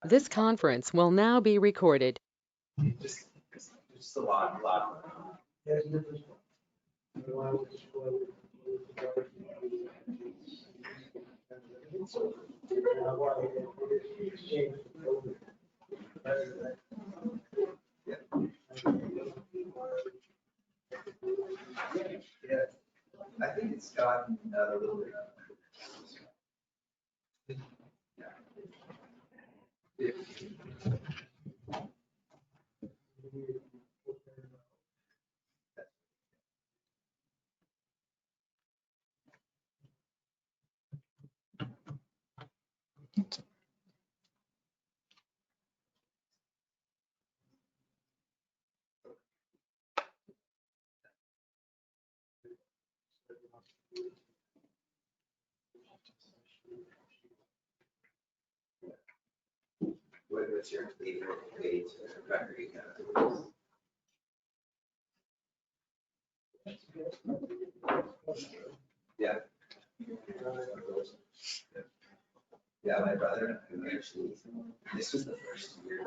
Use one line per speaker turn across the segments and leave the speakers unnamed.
This conference will now be recorded.
Just a lot. Yeah, I think it's gotten a little bit. Whether it's your page record. Yeah. Yeah, my brother, actually, this was the first year.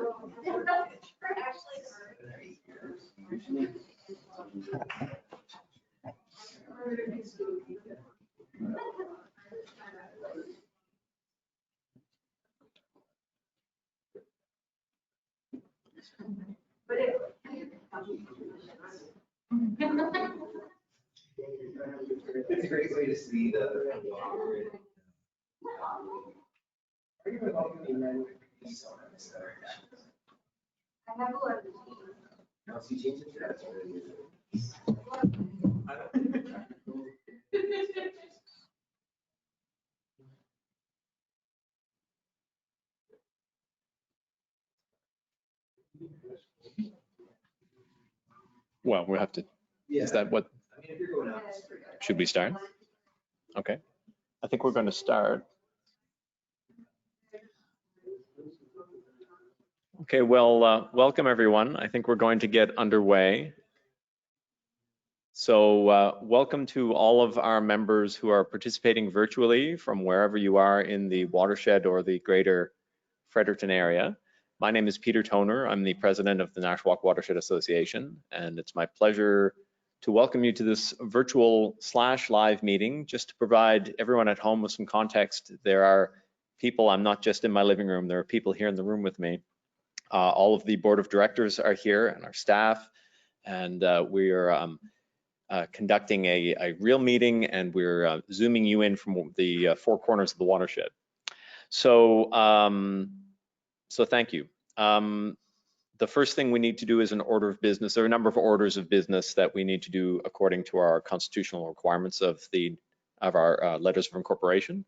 It's a great way to see the. I have 11. Now, see, change it to that.
Well, we'll have to, is that what, should we start? Okay, I think we're going to start. Okay, well, welcome everyone. I think we're going to get underway. So welcome to all of our members who are participating virtually from wherever you are in the watershed or the greater Fredericton area. My name is Peter Toner. I'm the president of the Nashwaak Watershed Association, and it's my pleasure to welcome you to this virtual/live meeting. Just to provide everyone at home with some context, there are people, I'm not just in my living room, there are people here in the room with me. All of the board of directors are here and our staff, and we are conducting a real meeting, and we're zooming you in from the four corners of the watershed. So, so thank you. The first thing we need to do is an order of business. There are a number of orders of business that we need to do according to our constitutional requirements of our letters of incorporation.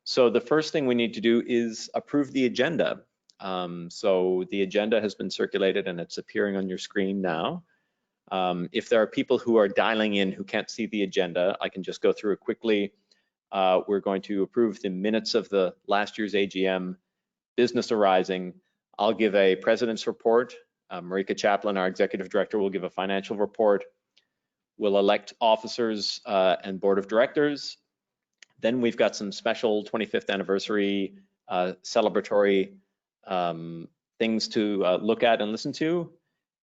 So the first thing we need to do is approve the agenda. So the agenda has been circulated and it's appearing on your screen now. If there are people who are dialing in who can't see the agenda, I can just go through it quickly. We're going to approve the minutes of the last year's AGM, business arising. I'll give a president's report. Marika Chaplin, our executive director, will give a financial report. We'll elect officers and board of directors. Then we've got some special 25th anniversary celebratory things to look at and listen to.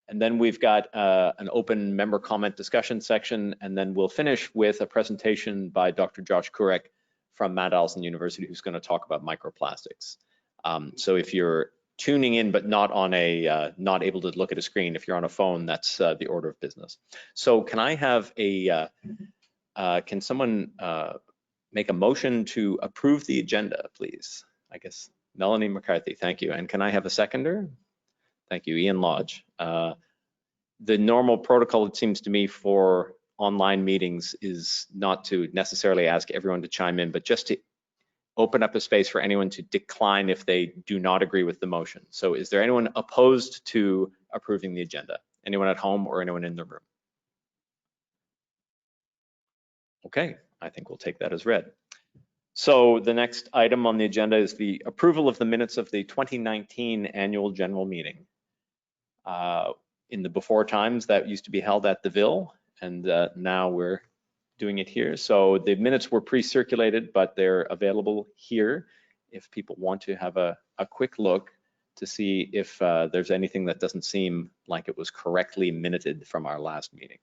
And then we've got an open member comment discussion section, and then we'll finish with a presentation by Dr. Josh Kurek from Mount Allison University, who's going to talk about microplastics. So if you're tuning in but not on a not able to look at a screen, if you're on a phone, that's the order of business. So can I have a can someone make a motion to approve the agenda, please? I guess Melanie McCarthy, thank you. And can I have a seconder? Thank you, Ian Lodge. The normal protocol, it seems to me, for online meetings is not to necessarily ask everyone to chime in, but just to open up a space for anyone to decline if they do not agree with the motion. So is there anyone opposed to approving the agenda? Anyone at home or anyone in the room? Okay, I think we'll take that as read. So the next item on the agenda is the approval of the minutes of the 2019 annual general meeting. In the before times, that used to be held at the Ville, and now we're doing it here. So the minutes were pre-circulated, but they're available here if people want to have a quick look. to see if there's anything that doesn't seem like it was correctly minuted from our last meeting.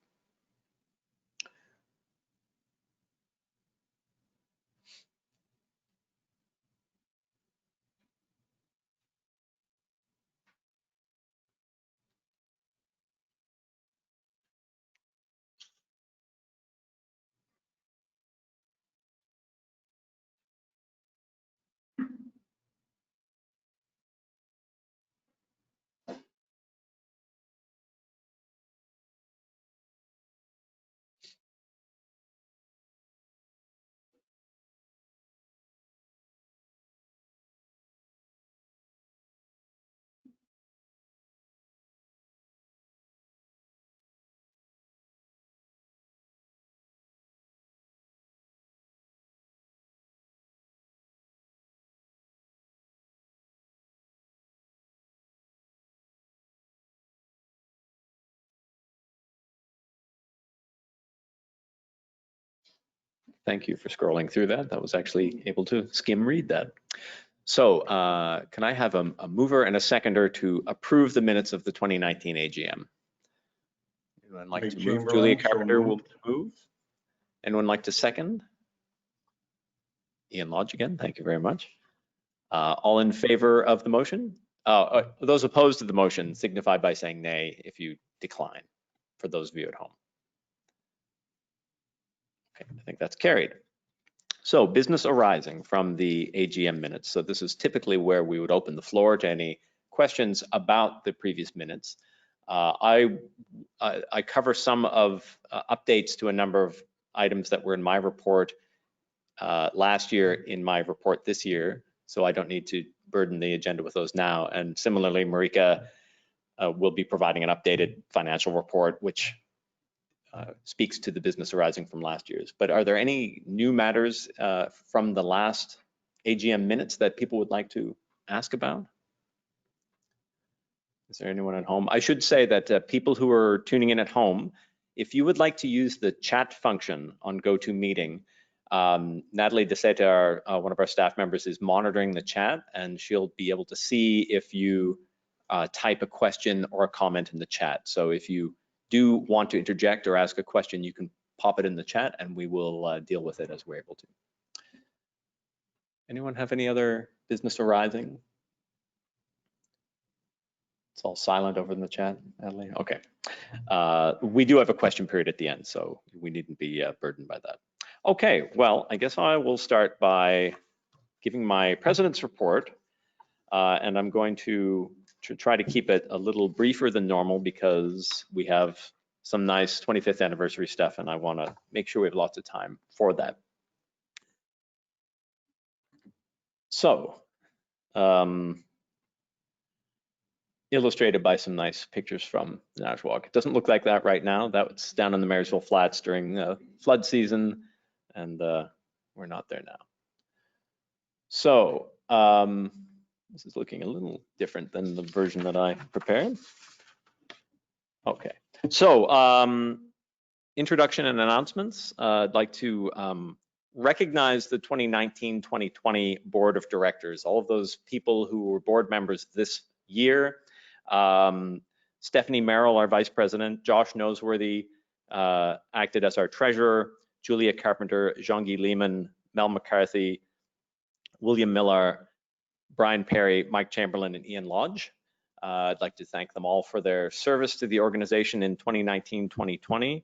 Thank you for scrolling through that. That was actually able to skim read that. So can I have a mover and a seconder to approve the minutes of the 2019 AGM? Anyone like to move? Julia Carpenter will move. Anyone like to second? Ian Lodge again, thank you very much. All in favor of the motion? Those opposed to the motion signify by saying nay if you decline, for those of you at home. Okay, I think that's carried. So business arising from the AGM minutes. So this is typically where we would open the floor to any questions about the previous minutes. I cover some of updates to a number of items that were in my report last year in my report this year, so I don't need to burden the agenda with those now. And similarly, Marika will be providing an updated financial report, which speaks to the business arising from last year's. But are there any new matters from the last AGM minutes that people would like to ask about? Is there anyone at home? I should say that people who are tuning in at home, if you would like to use the chat function on GoToMeeting, Natalie DeSeta, one of our staff members, is monitoring the chat, and she'll be able to see if you type a question or a comment in the chat. So if you do want to interject or ask a question, you can pop it in the chat and we will deal with it as we're able to. Anyone have any other business arising? It's all silent over in the chat, Natalie. Okay. We do have a question period at the end, so we needn't be burdened by that. Okay, well, I guess I will start by giving my president's report, and I'm going to try to keep it a little briefer than normal because we have some nice 25th anniversary stuff, and I want to make sure we have lots of time for that. So, illustrated by some nice pictures from Nashwaak. It doesn't look like that right now. That's down in the Marysville Flats during flood season, and we're not there now. So this is looking a little different than the version that I prepared. Okay, so introduction and announcements. I'd like to recognize the 2019-2020 Board of Directors, all of those people who were board members this year. Stephanie Merrill, our Vice President, Josh Noseworthy acted as our Treasurer, Julia Carpenter, Jean-Guy Lehman, Mel McCarthy, William Miller, Brian Perry, Mike Chamberlain, and Ian Lodge. I'd like to thank them all for their service to the organization in 2019-2020.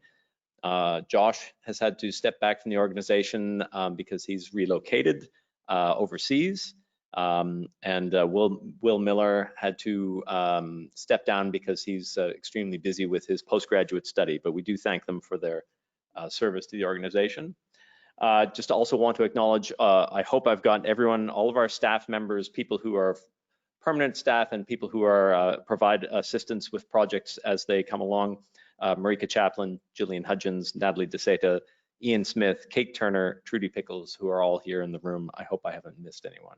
Josh has had to step back from the organization because he's relocated overseas. And Will Miller had to step down because he's extremely busy with his postgraduate study, but we do thank them for their service to the organization. Just also want to acknowledge, I hope I've got everyone, all of our staff members, people who are permanent staff and people who are provide assistance with projects as they come along. Marika Chaplin, Jillian Hudgens, Natalie DeSeta, Ian Smith, Kate Turner, Trudy Pickles, who are all here in the room. I hope I haven't missed anyone.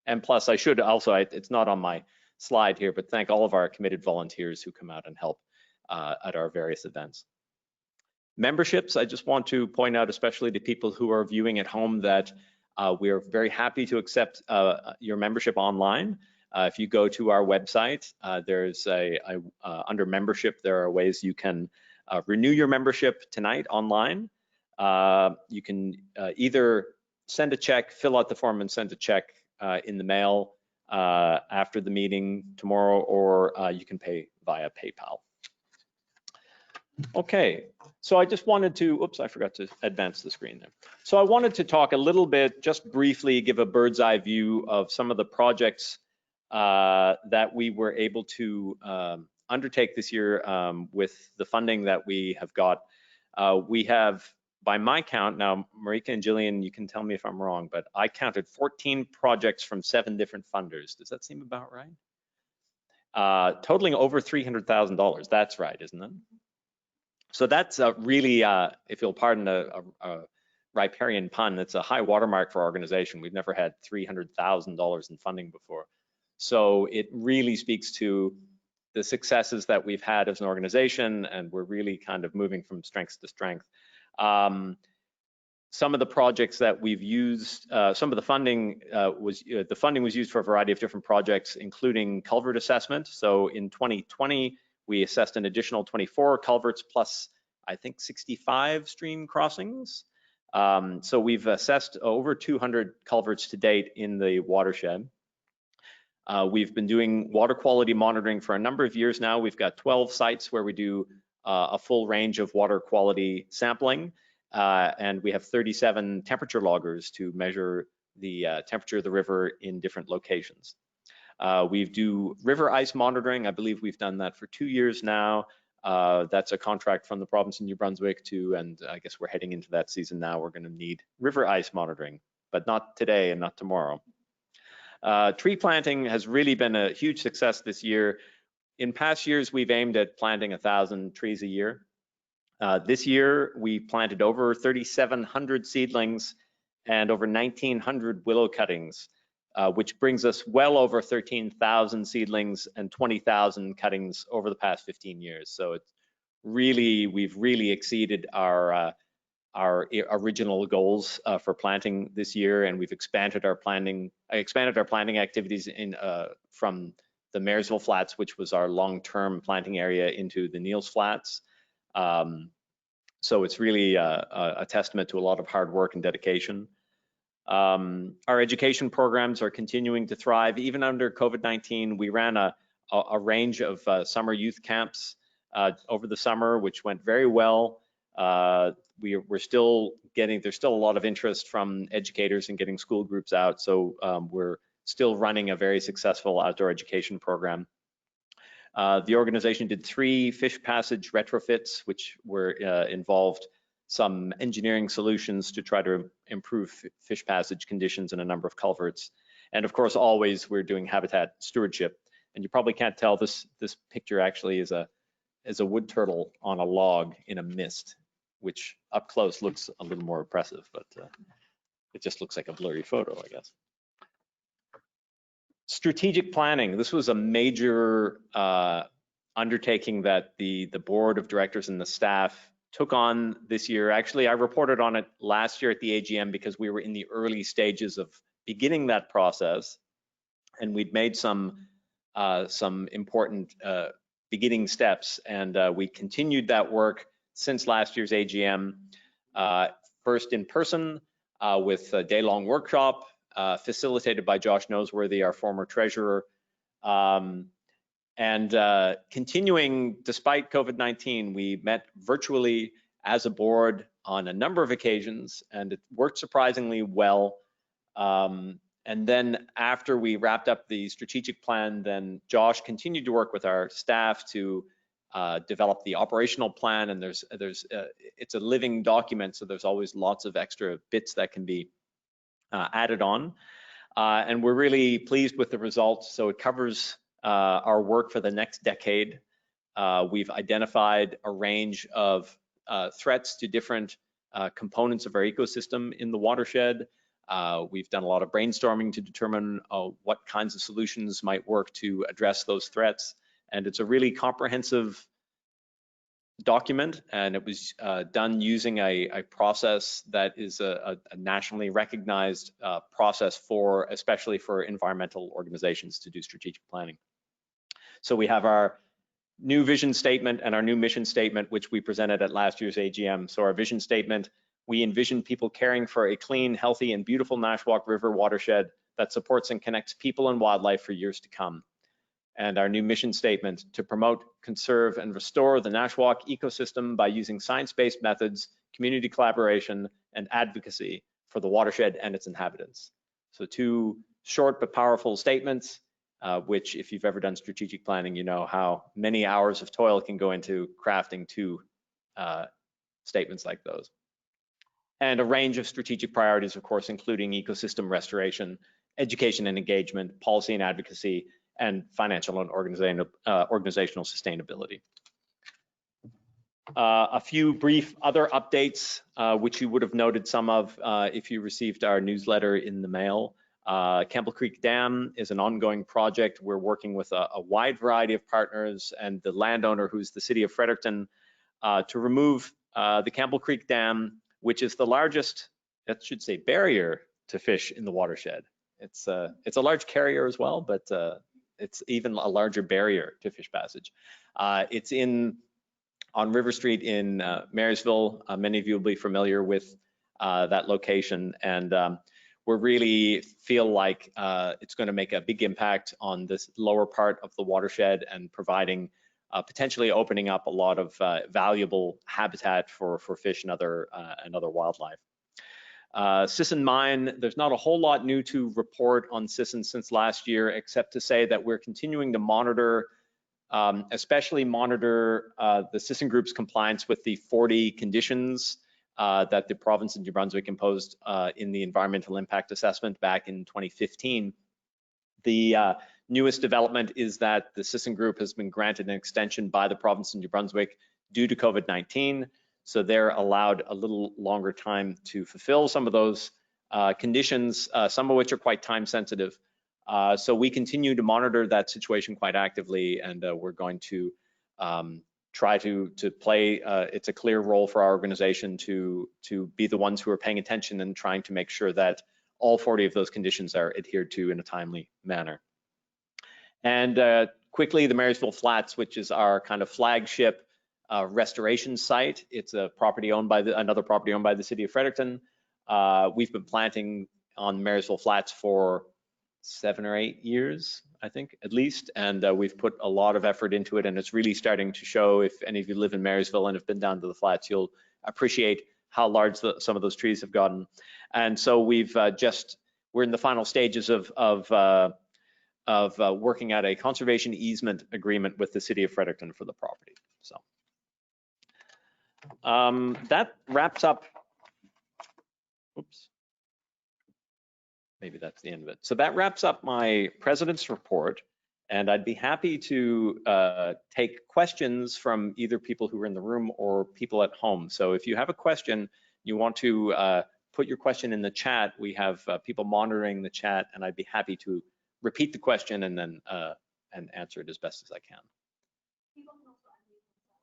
And plus, I should also, it's not on my slide here, but thank all of our committed volunteers who come out and help at our various events. Memberships, I just want to point out, especially to people who are viewing at home, that we are very happy to accept your membership online. If you go to our website, there's under membership, there are ways you can renew your membership tonight online. You can either send a check, fill out the form and send a check in the mail after the meeting tomorrow, or you can pay via PayPal. Okay, so I just wanted to, oops, I forgot to advance the screen there. So I wanted to talk a little bit, just briefly, give a bird's eye view of some of the projects that we were able to undertake this year with the funding that we have got. We have, by my count, now Marika and Jillian, you can tell me if I'm wrong, but I counted 14 projects from 7 different funders. Does that seem about right? Totaling over $300,000. That's right, isn't it? So that's really, if you'll pardon a riparian pun, it's a high watermark for our organization. We've never had $300,000 in funding before. So it really speaks to the successes that we've had as an organization, and we're really kind of moving from strength to strength. Some of the projects that we've used, some of the funding was used for a variety of different projects, including culvert assessment. So in 2020, we assessed an additional 24 culverts plus, I think, 65 stream crossings. So we've assessed over 200 culverts to date in the watershed. We've been doing water quality monitoring for a number of years now. We've got 12 sites where we do a full range of water quality sampling, and we have 37 temperature loggers to measure the temperature of the river in different locations. We do river ice monitoring. I believe we've done that for 2 years now. That's a contract from the province of New Brunswick too, and I guess we're heading into that season now. We're going to need river ice monitoring, but not today and not tomorrow. Tree planting has really been a huge success this year. In past years, we've aimed at planting 1,000 trees a year. This year, we planted over 3,700 seedlings and over 1,900 willow cuttings, which brings us well over 13,000 seedlings and 20,000 cuttings over the past 15 years. So it's really, we've really exceeded our original goals for planting this year, and we've expanded our planting activities in from the Marysville Flats, which was our long-term planting area, into the Neils Flats. So it's really a testament to a lot of hard work and dedication. Our education programs are continuing to thrive. Even under COVID-19, we ran a range of summer youth camps over the summer, which went very well. We're still getting, there's still a lot of interest from educators in getting school groups out. So we're still running a very successful outdoor education program. The organization did 3 fish passage retrofits, which were involved some engineering solutions to try to improve fish passage conditions in a number of culverts. And of course, always we're doing habitat stewardship. And you probably can't tell, this picture actually is a wood turtle on a log in a mist, which up close looks a little more impressive, but it just looks like a blurry photo, I guess. Strategic planning. This was a major undertaking that the board of directors and the staff took on this year. Actually, I reported on it last year at the AGM because we were in the early stages of beginning that process, and we'd made some important beginning steps, and we continued that work since last year's AGM, first in person with a day-long workshop facilitated by Josh Noseworthy, our former treasurer, and continuing despite COVID-19, we met virtually as a board on a number of occasions, and it worked surprisingly well. And then after we wrapped up the strategic plan, then Josh continued to work with our staff to develop the operational plan, and it's a living document, so there's always lots of extra bits that can be added on. And we're really pleased with the results. So it covers our work for the next decade. We've identified a range of threats to different components of our ecosystem in the watershed. We've done a lot of brainstorming to determine what kinds of solutions might work to address those threats. And it's a really comprehensive document, and it was done using a process that is a nationally recognized process especially for environmental organizations to do strategic planning. So we have our new vision statement and our new mission statement, which we presented at last year's AGM. So our vision statement, we envision people caring for a clean, healthy, and beautiful Nashwaak River watershed that supports and connects people and wildlife for years to come. And our new mission statement, to promote, conserve, and restore the Nashwaak ecosystem by using science-based methods, community collaboration, and advocacy for the watershed and its inhabitants. So two short but powerful statements, which if you've ever done strategic planning, you know how many hours of toil can go into crafting two statements like those. And a range of strategic priorities, of course, including ecosystem restoration, education and engagement, policy and advocacy, and financial and organizational sustainability. A few brief other updates, which you would have noted some of if you received our newsletter in the mail. Campbell Creek Dam is an ongoing project. We're working with a wide variety of partners and the landowner, who's the city of Fredericton, to remove the Campbell Creek Dam, which is the largest, that should say, barrier to fish in the watershed. It's a large carrier as well, but it's even a larger barrier to fish passage. It's on River Street in Marysville. Many of you will be familiar with that location, and we really feel like it's going to make a big impact on this lower part of the watershed and providing potentially opening up a lot of valuable habitat for fish and other wildlife. Sisson Mine, there's not a whole lot new to report on Sisson since last year, except to say that we're continuing to monitor, especially monitor the Sisson Group's compliance with the 40 conditions that the province of New Brunswick imposed in the environmental impact assessment back in 2015. The newest development is that the Sisson Group has been granted an extension by the province of New Brunswick due to COVID-19. So they're allowed a little longer time to fulfill some of those conditions, some of which are quite time sensitive. So we continue to monitor that situation quite actively, and we're going to try to play, it's a clear role for our organization to be the ones who are paying attention and trying to make sure that all 40 of those conditions are adhered to in a timely manner. And quickly, the Marysville Flats, which is our kind of flagship restoration site. It's a property owned by another property owned by the city of Fredericton. We've been planting on Marysville Flats for 7 or 8 years, I think, at least, and we've put a lot of effort into it, and it's really starting to show. If any of you live in Marysville and have been down to the flats, you'll appreciate how large some of those trees have gotten. And so we're in the final stages of working out a conservation easement agreement with the city of Fredericton for the property. So that wraps up. Oops. Maybe that's the end of it. So that wraps up my president's report, and I'd be happy to take questions from either people who are in the room or people at home. So if you have a question, you want to put your question in the chat. We have people monitoring the chat, and I'd be happy to repeat the question and then and answer it as best as I can.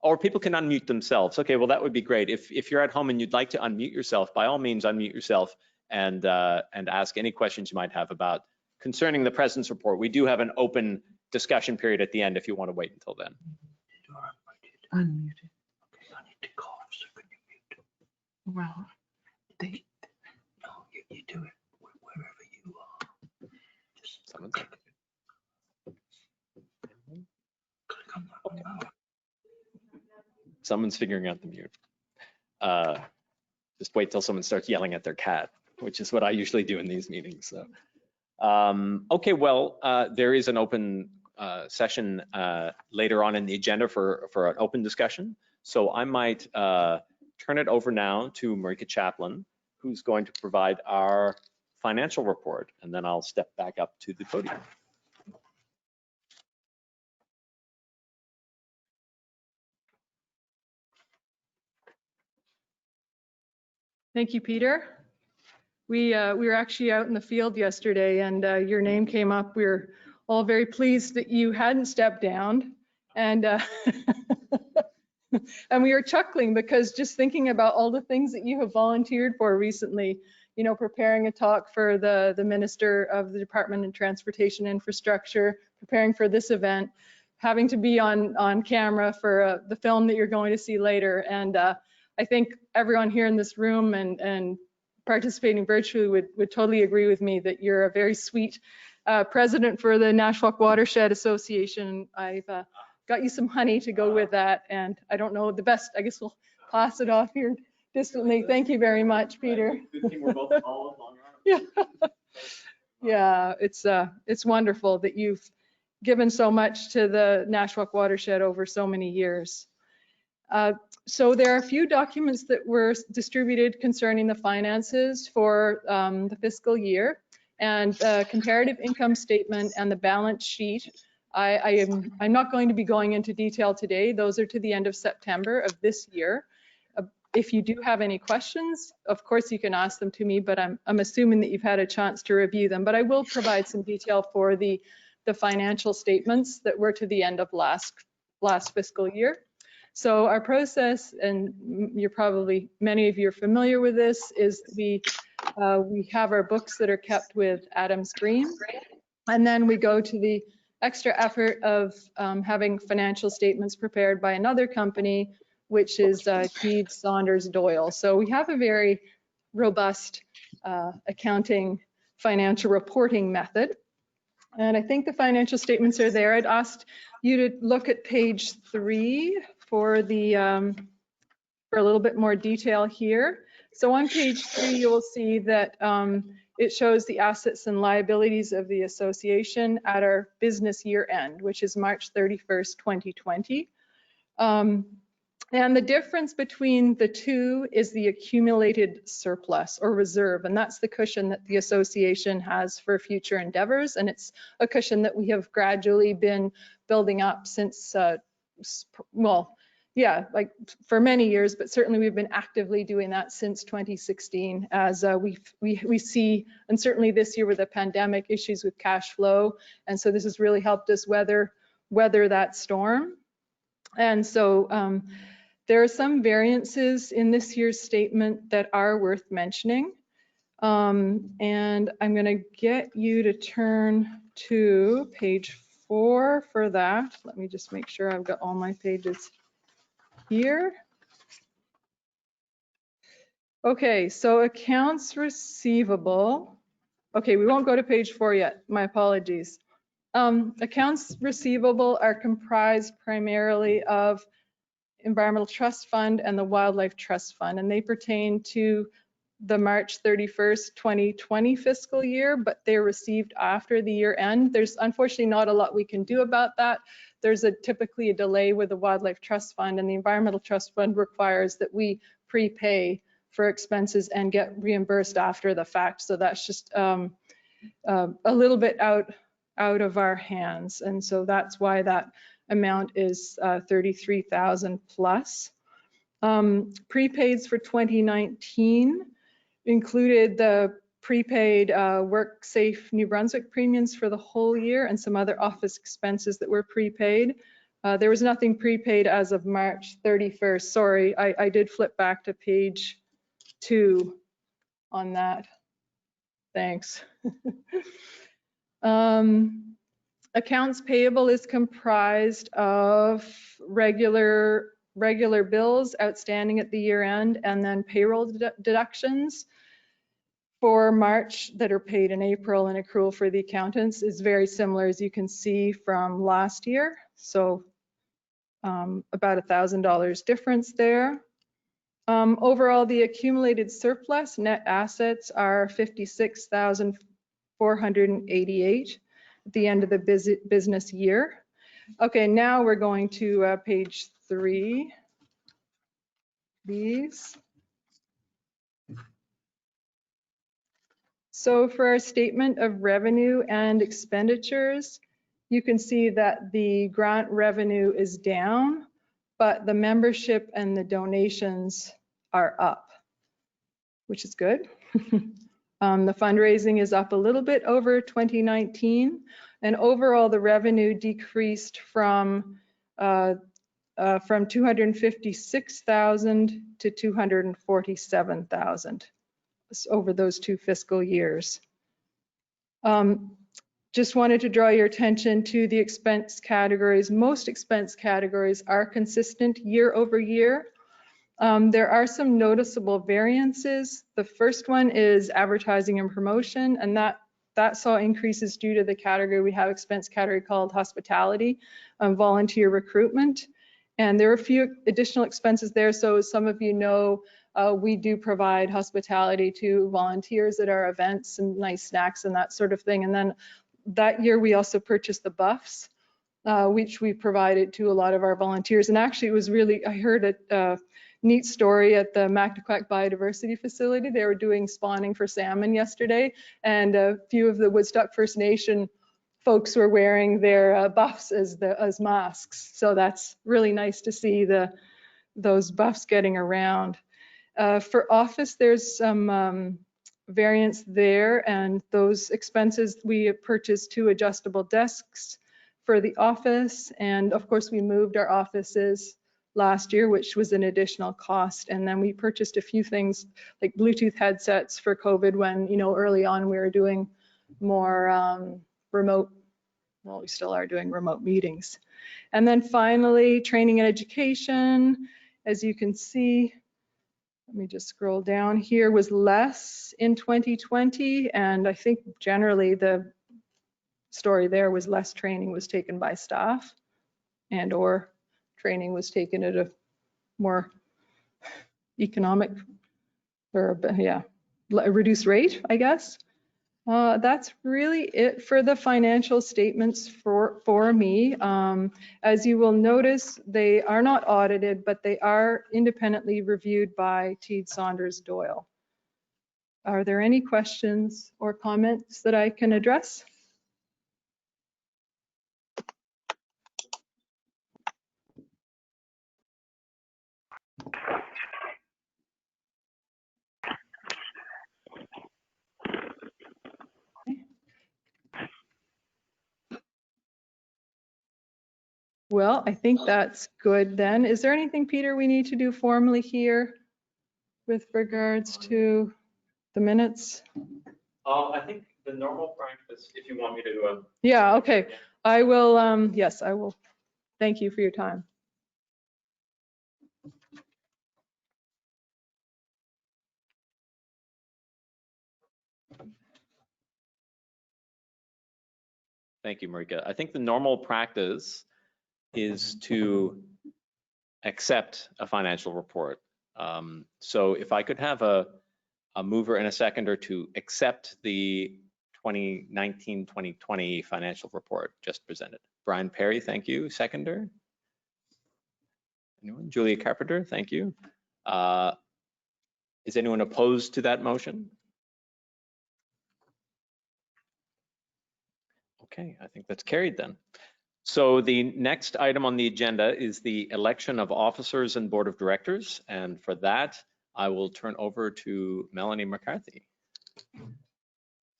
Or people can unmute themselves. Okay, well that would be great. If you're at home and you'd like to unmute yourself, by all means unmute yourself and ask any questions you might have about concerning the president's report. We do have an open discussion period at the end if you want to wait until then.
Unmuted. Okay, I need to cough, so can you mute? Well, no, you do it wherever you are. Just
Someone's
click on that.
Someone's figuring out the mute. Just wait till someone starts yelling at their cat, which is what I usually do in these meetings. So, okay, well, there is an open session later on in the agenda for an open discussion. So I might turn it over now to Marika Chaplin, who's going to provide our financial report, and then I'll step back up to the podium.
Thank you, Peter. We were actually out in the field yesterday, and your name came up. We were all very pleased that you hadn't stepped down, and And we were chuckling because just thinking about all the things that you have volunteered for recently, you know, preparing a talk for the Minister of the Department of Transportation Infrastructure, preparing for this event, having to be on camera for the film that you're going to see later. And I think everyone here in this room and participating virtually would totally agree with me that you're a very sweet president for the Nashwaak Watershed Association. I've got you some honey to go with that, and I don't know the best. I guess we'll pass it off here distantly. Thank you very much, Peter.
Good thing we're both tall, long arms.
Yeah, yeah, it's wonderful that you've given so much to the Nashwaak Watershed over so many years. So there are a few documents that were distributed concerning the finances for the fiscal year, and the comparative income statement and the balance sheet. I'm not going to be going into detail today. Those are to the end of September of this year. If you do have any questions, of course you can ask them to me, but I'm assuming that you've had a chance to review them. But I will provide some detail for the financial statements that were to the end of last fiscal year. So our process, and many of you are familiar with this, is we have our books that are kept with Adams Green, and then we go to the extra effort of having financial statements prepared by another company, which is Keith Saunders Doyle. So we have a very robust accounting financial reporting method. And I think the financial statements are there. I'd asked you to look at page 3 for for a little bit more detail here. So on page 3, you will see that it shows the assets and liabilities of the association at our business year end, which is March 31st, 2020. And the difference between the two is the accumulated surplus or reserve, and that's the cushion that the association has for future endeavors, and it's a cushion that we have gradually been building up since, like for many years, but certainly we've been actively doing that since 2016 as we see, and certainly this year with the pandemic, issues with cash flow, and so this has really helped us weather that storm. And so there are some variances in this year's statement that are worth mentioning. And I'm going to get you to turn to page 4 for that. Let me just make sure I've got all my pages here. Okay, so accounts receivable. Okay, we won't go to page 4 yet. My apologies. Accounts receivable are comprised primarily of Environmental Trust Fund and the Wildlife Trust Fund, and they pertain to the March 31st, 2020 fiscal year, but they're received after the year end. There's unfortunately not a lot we can do about that. There's typically a delay with the Wildlife Trust Fund, and the Environmental Trust Fund requires that we prepay for expenses and get reimbursed after the fact. So that's just a little bit out of our hands, and so that's why that amount is 33,000 plus. Prepaids for 2019 included the prepaid WorkSafe New Brunswick premiums for the whole year and some other office expenses that were prepaid. There was nothing prepaid as of March 31st. Sorry, I did flip back to page 2 on that. Thanks. Accounts payable is comprised of regular bills outstanding at the year end, and then payroll deductions for March that are paid in April, and accrual for the accountants is very similar, as you can see from last year. So about $1,000 difference there. Overall, the accumulated surplus net assets are $56,488 at the end of the business year. Okay, now we're going to page 3. These. So for our statement of revenue and expenditures, you can see that the grant revenue is down, but the membership and the donations are up, which is good. The fundraising is up a little bit over 2019, and overall the revenue decreased from from 256,000 to 247,000 over those 2 fiscal years. Just wanted to draw your attention to the expense categories. Most expense categories are consistent year over year. There are some noticeable variances. The first one is advertising and promotion, and that saw increases due to the category. We have expense category called hospitality, volunteer recruitment, and there are a few additional expenses there. So as some of you know, we do provide hospitality to volunteers at our events and nice snacks and that sort of thing. And then that year we also purchased the buffs, which we provided to a lot of our volunteers. And actually it was really, I heard a neat story at the Nashwaak Biodiversity Facility. They were doing spawning for salmon yesterday, and a few of the Woodstock First Nation folks were wearing their buffs as masks. So that's really nice to see those buffs getting around. For office, there's some variance there, and those expenses, we purchased 2 adjustable desks for the office, and of course we moved our offices last year, which was an additional cost. And then we purchased a few things like Bluetooth headsets for COVID when, you know, early on we were doing more remote, well, we still are doing remote meetings. And then finally, training and education, as you can see, let me just scroll down here, was less in 2020. And I think generally the story there was less training was taken by staff, and or training was taken at a more economic, or yeah, a reduced rate, I guess. That's really it for the financial statements for me. As you will notice, they are not audited, but they are independently reviewed by Teed Saunders Doyle. Are there any questions or comments that I can address? Well, I think that's good then. Is there anything, Peter, we need to do formally here with regards to the minutes?
I think the normal practice, if you want me to.
Yeah, okay. I will, yes, I will. Thank you for your time.
Thank you, Marika. I think the normal practice is to accept a financial report. So if I could have a mover and a seconder to accept the 2019-2020 financial report just presented. Brian Perry, thank you. Seconder? Anyone? Julia Carpenter, thank you. Is anyone opposed to that motion? Okay, I think that's carried then. So the next item on the agenda is the election of officers and board of directors. And for that, I will turn over to Melanie McCarthy.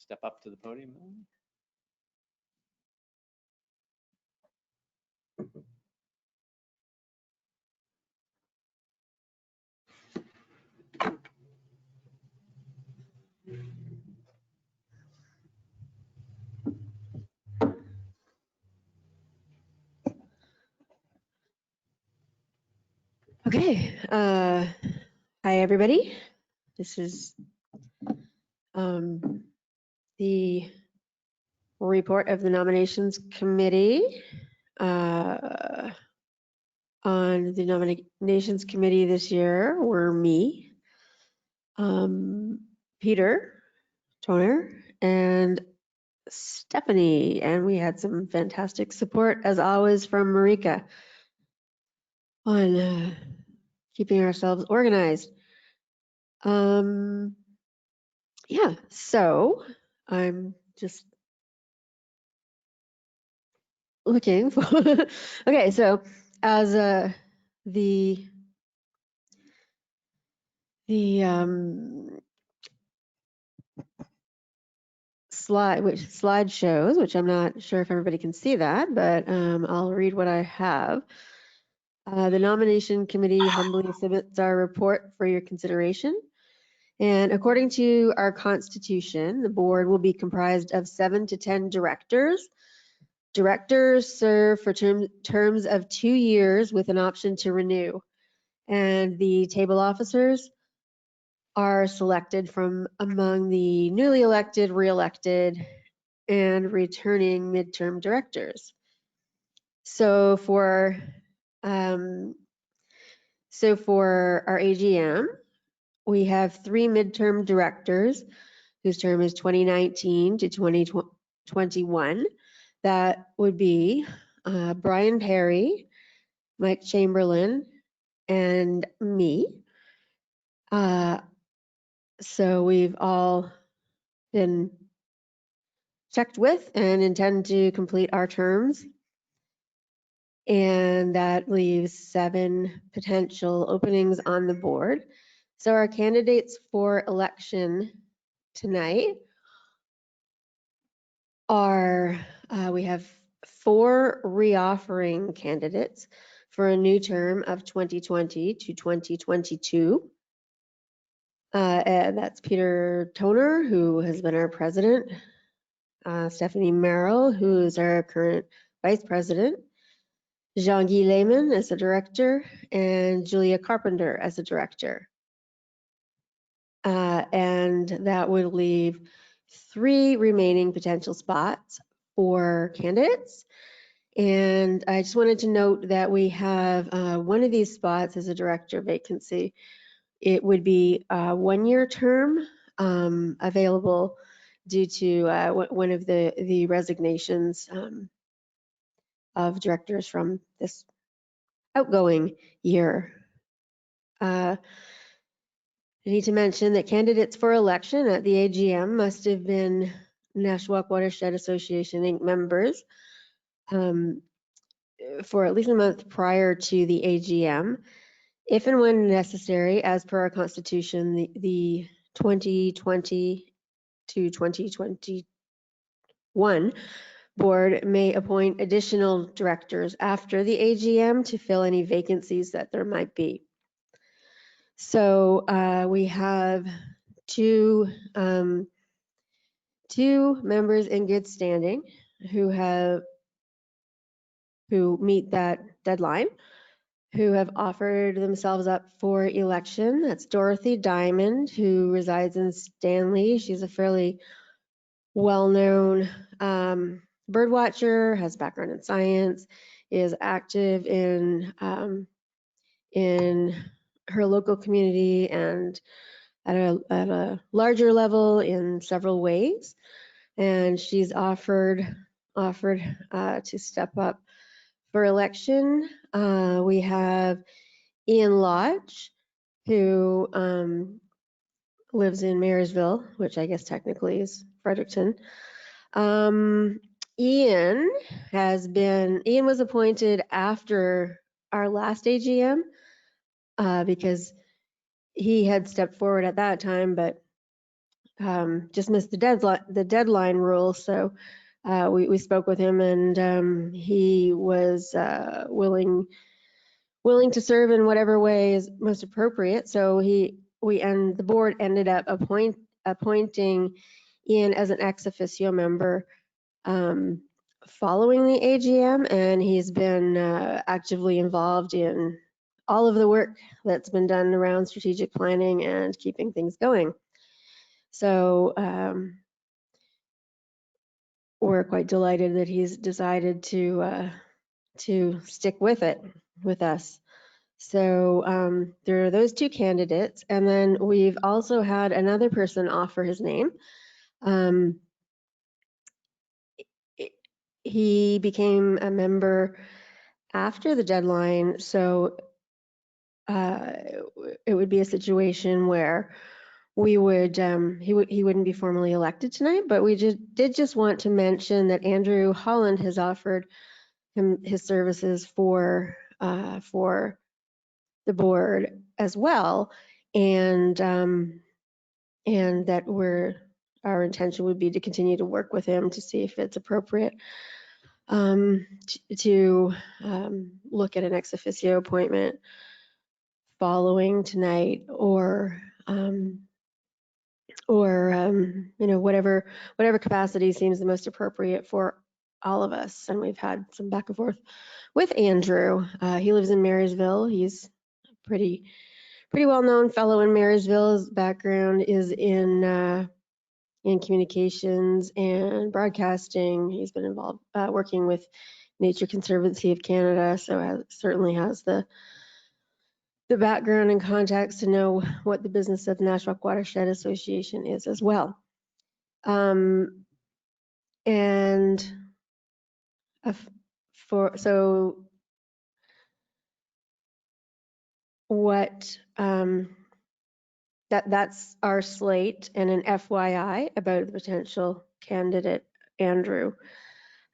Step up to the podium, Melanie.
Okay, hi everybody. This is the report of the nominations committee. On the nominations committee this year were me, Peter Toner, and Stephanie, and we had some fantastic support as always from Marika on keeping ourselves organized. Yeah, so I'm just looking for, okay, so as the slide shows, which I'm not sure if everybody can see that, but I'll read what I have. The nomination committee humbly submits our report for your consideration. And according to our constitution, the board will be comprised of 7 to 10 directors. Directors serve for terms of 2 years with an option to renew. And the table officers are selected from among the newly elected, re-elected, and returning midterm directors. So for our AGM, we have 3 midterm directors whose term is 2019 to 2021. That would be Brian Perry, Mike Chamberlain, and me. So we've all been checked with and intend to complete our terms. And that leaves 7 potential openings on the board. So our candidates for election tonight are, we have 4 reoffering candidates for a new term of 2020 to 2022. And that's Peter Toner, who has been our president, Stephanie Merrill, who is our current vice president, Jean-Guy Lehman as a director, and Julia Carpenter as a director. And that would leave 3 remaining potential spots for candidates. And I just wanted to note that we have one of these spots as a director vacancy. It would be a 1-year term available due to one of the resignations of directors from this outgoing year. I need to mention that candidates for election at the AGM must have been Nashwaak Watershed Association Inc. members for at least a month prior to the AGM. If and when necessary, as per our constitution, the 2020 to 2021 board may appoint additional directors after the AGM to fill any vacancies that there might be. So we have 2 members in good standing who meet that deadline, who have offered themselves up for election. That's Dorothy Diamond, who resides in Stanley. She's a fairly well-known bird watcher, has background in science, is active in her local community and at a larger level in several ways. And she's offered to step up for election. We have Ian Lodge, who lives in Marysville, which I guess technically is Fredericton. Ian was appointed after our last AGM because he had stepped forward at that time, but just missed the deadline rule. So we spoke with him, and he was willing to serve in whatever way is most appropriate. So the board ended up appointing Ian as an ex officio member following the AGM, and he's been actively involved in all of the work that's been done around strategic planning and keeping things going. So we're quite delighted that he's decided to stick with it with us. So there are those 2 candidates, and then we've also had another person offer his name. He became a member after the deadline, so it would be a situation where he wouldn't be formally elected tonight, but we did just want to mention that Andrew Holland has offered him his services for the board as well, and that our intention would be to continue to work with him to see if it's appropriate to look at an ex officio appointment following tonight, or whatever capacity seems the most appropriate for all of us. And we've had some back and forth with Andrew. He lives in Marysville. He's a pretty well-known fellow in Marysville. His background is in communications and broadcasting. He's been involved working with Nature Conservancy of Canada, so certainly has the background and context to know what the business of Nashwaak Watershed Association is as well. That's our slate, and an FYI about the potential candidate Andrew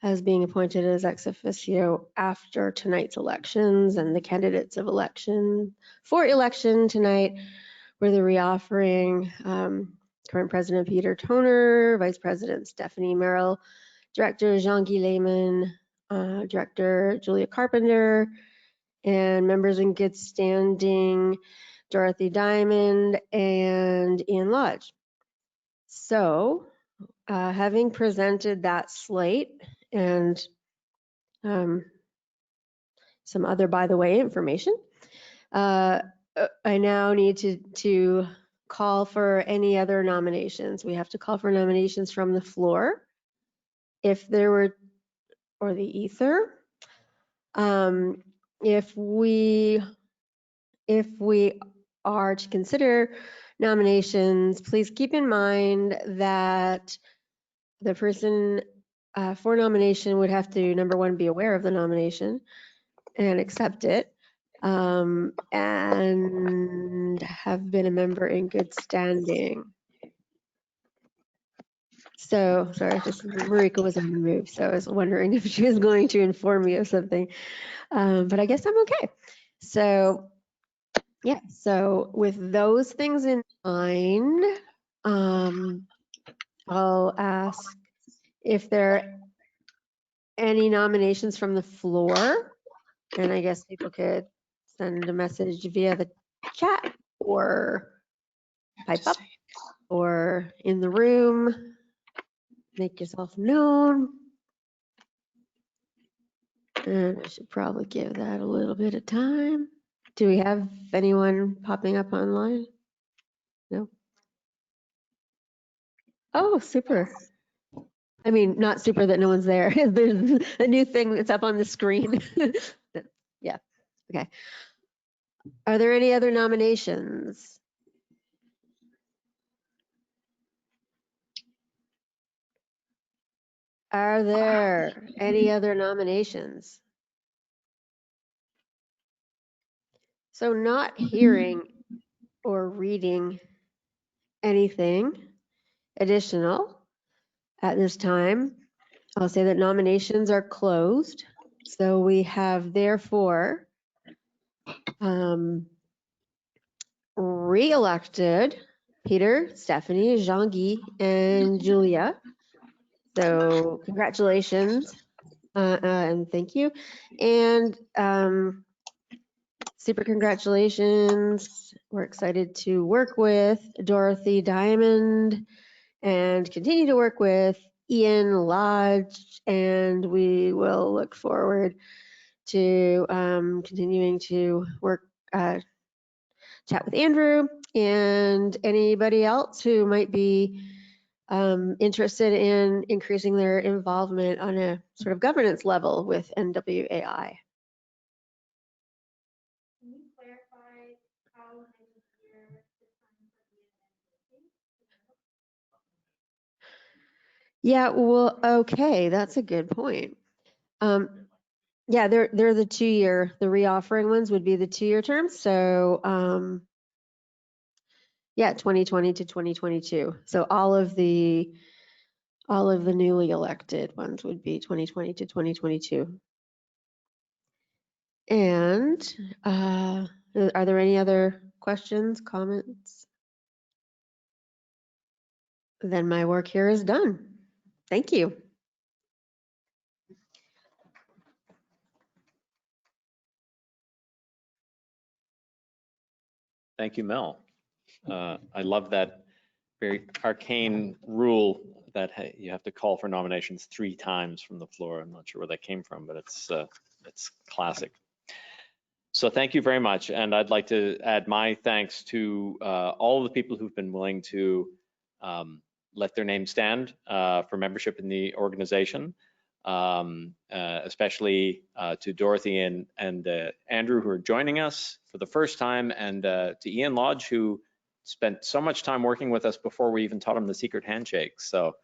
as being appointed as ex officio after tonight's elections, and the candidates of election for election tonight were the reoffering current President Peter Toner, Vice President Stephanie Merrill, Director Jean-Guy Lehman, Director Julia Carpenter, and members in good standing Dorothy Diamond and Ian Lodge. So having presented that slate and some other by the way information, I now need to call for any other nominations. We have to call for nominations from the floor, if there were, or the ether. If we are to consider nominations, please keep in mind that the person for nomination would have to, number one, be aware of the nomination and accept it, and have been a member in good standing. So, sorry, Marika was on the move, so I was wondering if she was going to inform me of something, but I guess I'm okay. So, yeah, so with those things in mind, I'll ask if there are any nominations from the floor, and I guess people could send a message via the chat or pipe up or in the room, make yourself known. And I should probably give that a little bit of time. Do we have anyone popping up online? No? Oh, super. I mean, not super that no one's there. There's a new thing that's up on the screen. Yeah, okay. Are there any other nominations? Are there any other nominations? So not hearing or reading anything additional at this time, I'll say that nominations are closed. So we have therefore re-elected Peter, Stephanie, Jean-Guy, and Julia. So congratulations and thank you. And super congratulations. We're excited to work with Dorothy Diamond and continue to work with Ian Lodge, and we will look forward to continuing to work, chat with Andrew and anybody else who might be interested in increasing their involvement on a sort of governance level with NWAI. Can you clarify how many years the time for the Yeah, well, okay, that's a good point. Yeah, they're the 2-year, the reoffering ones would be the 2-year terms. So yeah, 2020 to 2022. So all of the newly elected ones would be 2020 to 2022. And are there any other questions, comments? Then my work here is done. Thank you.
Thank you, Mel. I love that very arcane rule that hey, you have to call for nominations 3 times from the floor. I'm not sure where that came from, but it's classic. So thank you very much. And I'd like to add my thanks to all the people who've been willing to let their name stand for membership in the organization, especially to Dorothy and Andrew, who are joining us for the first time, and to Ian Lodge, who spent so much time working with us before we even taught him the secret handshake. So,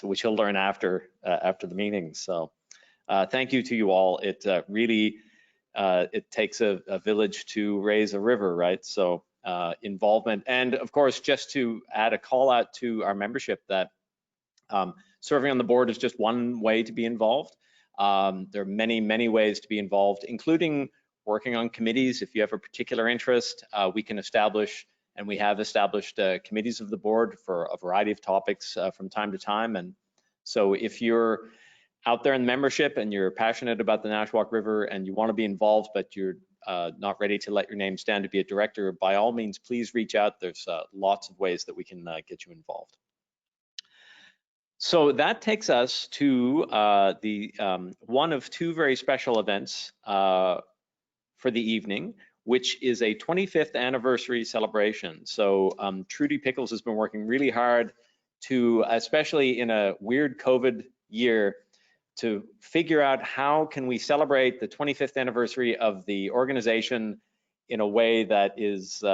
which he'll learn after the meeting. So thank you to you all. It really, it takes a village to raise a river, right? So involvement, and of course, just to add a call out to our membership that serving on the board is just one way to be involved. There are many, many ways to be involved, including working on committees. If you have a particular interest, we can establish, and we have established committees of the board for a variety of topics from time to time. And so if you're out there in membership and you're passionate about the Nashwaak River and you want to be involved, but you're not ready to let your name stand to be a director, by all means, please reach out. There's lots of ways that we can get you involved. So that takes us to the one of 2 very special events for the evening, which is a 25th anniversary celebration. So Trudy Pickles has been working really hard to, especially in a weird COVID year, to figure out how can we celebrate the 25th anniversary of the organization in a way that is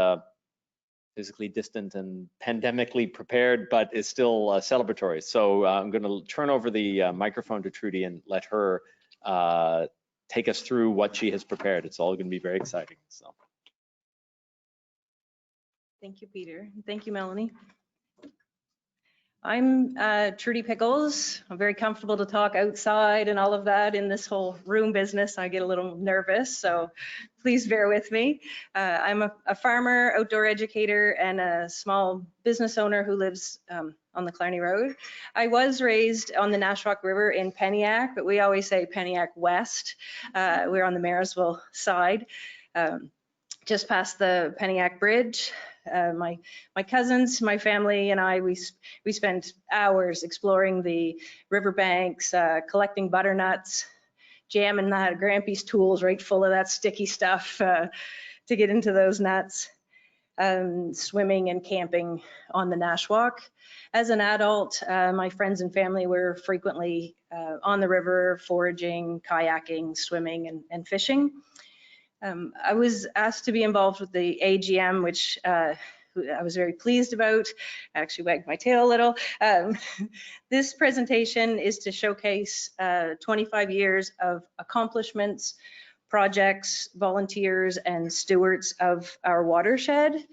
physically distant and pandemically prepared, but is still celebratory. So I'm going to turn over the microphone to Trudy and let her take us through what she has prepared. It's all going to be very exciting. So.
Thank you, Peter. Thank you, Melanie. I'm Trudy Pickles. I'm very comfortable to talk outside and all of that. In this whole room business, I get a little nervous, so please bear with me. I'm a farmer, outdoor educator, and a small business owner who lives on the Clarny Road. I was raised on the Nashwaak River in Peniac, but we always say Peniac West. We're on the Marysville side, just past the Peniac Bridge. My cousins, my family, and I, we spent hours exploring the riverbanks, collecting butternuts, jamming that Grampy's tools right full of that sticky stuff to get into those nuts, swimming and camping on the Nashwaak. As an adult, my friends and family were frequently on the river, foraging, kayaking, swimming, and fishing. I was asked to be involved with the AGM, which I was very pleased about. I actually wagged my tail a little. This presentation is to showcase 25 years of accomplishments, projects, volunteers, and stewards of our watershed.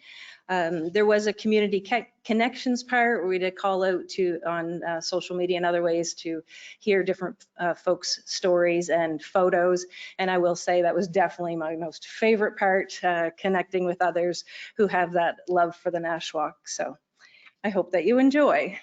There was a community connections part where we did call out to on social media and other ways to hear different folks' stories and photos. And I will say that was definitely my most favorite part, connecting with others who have that love for the Nashwaak. So I hope that you enjoy.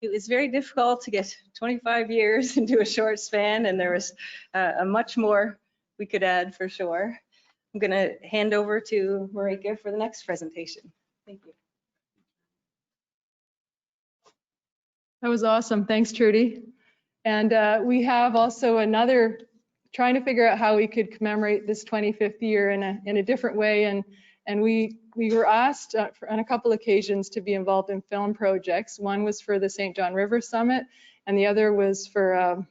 It was very difficult to get 25 years into a short span, and there was a much more we could add for sure. I'm going to hand over to Marika for the next presentation. Thank you.
That was awesome. Thanks, Trudy. And we have also another, trying to figure out how we could commemorate this 25th year in a different way. And we were asked on a couple occasions to be involved in film projects. One was for the St John River Summit, and the other was for a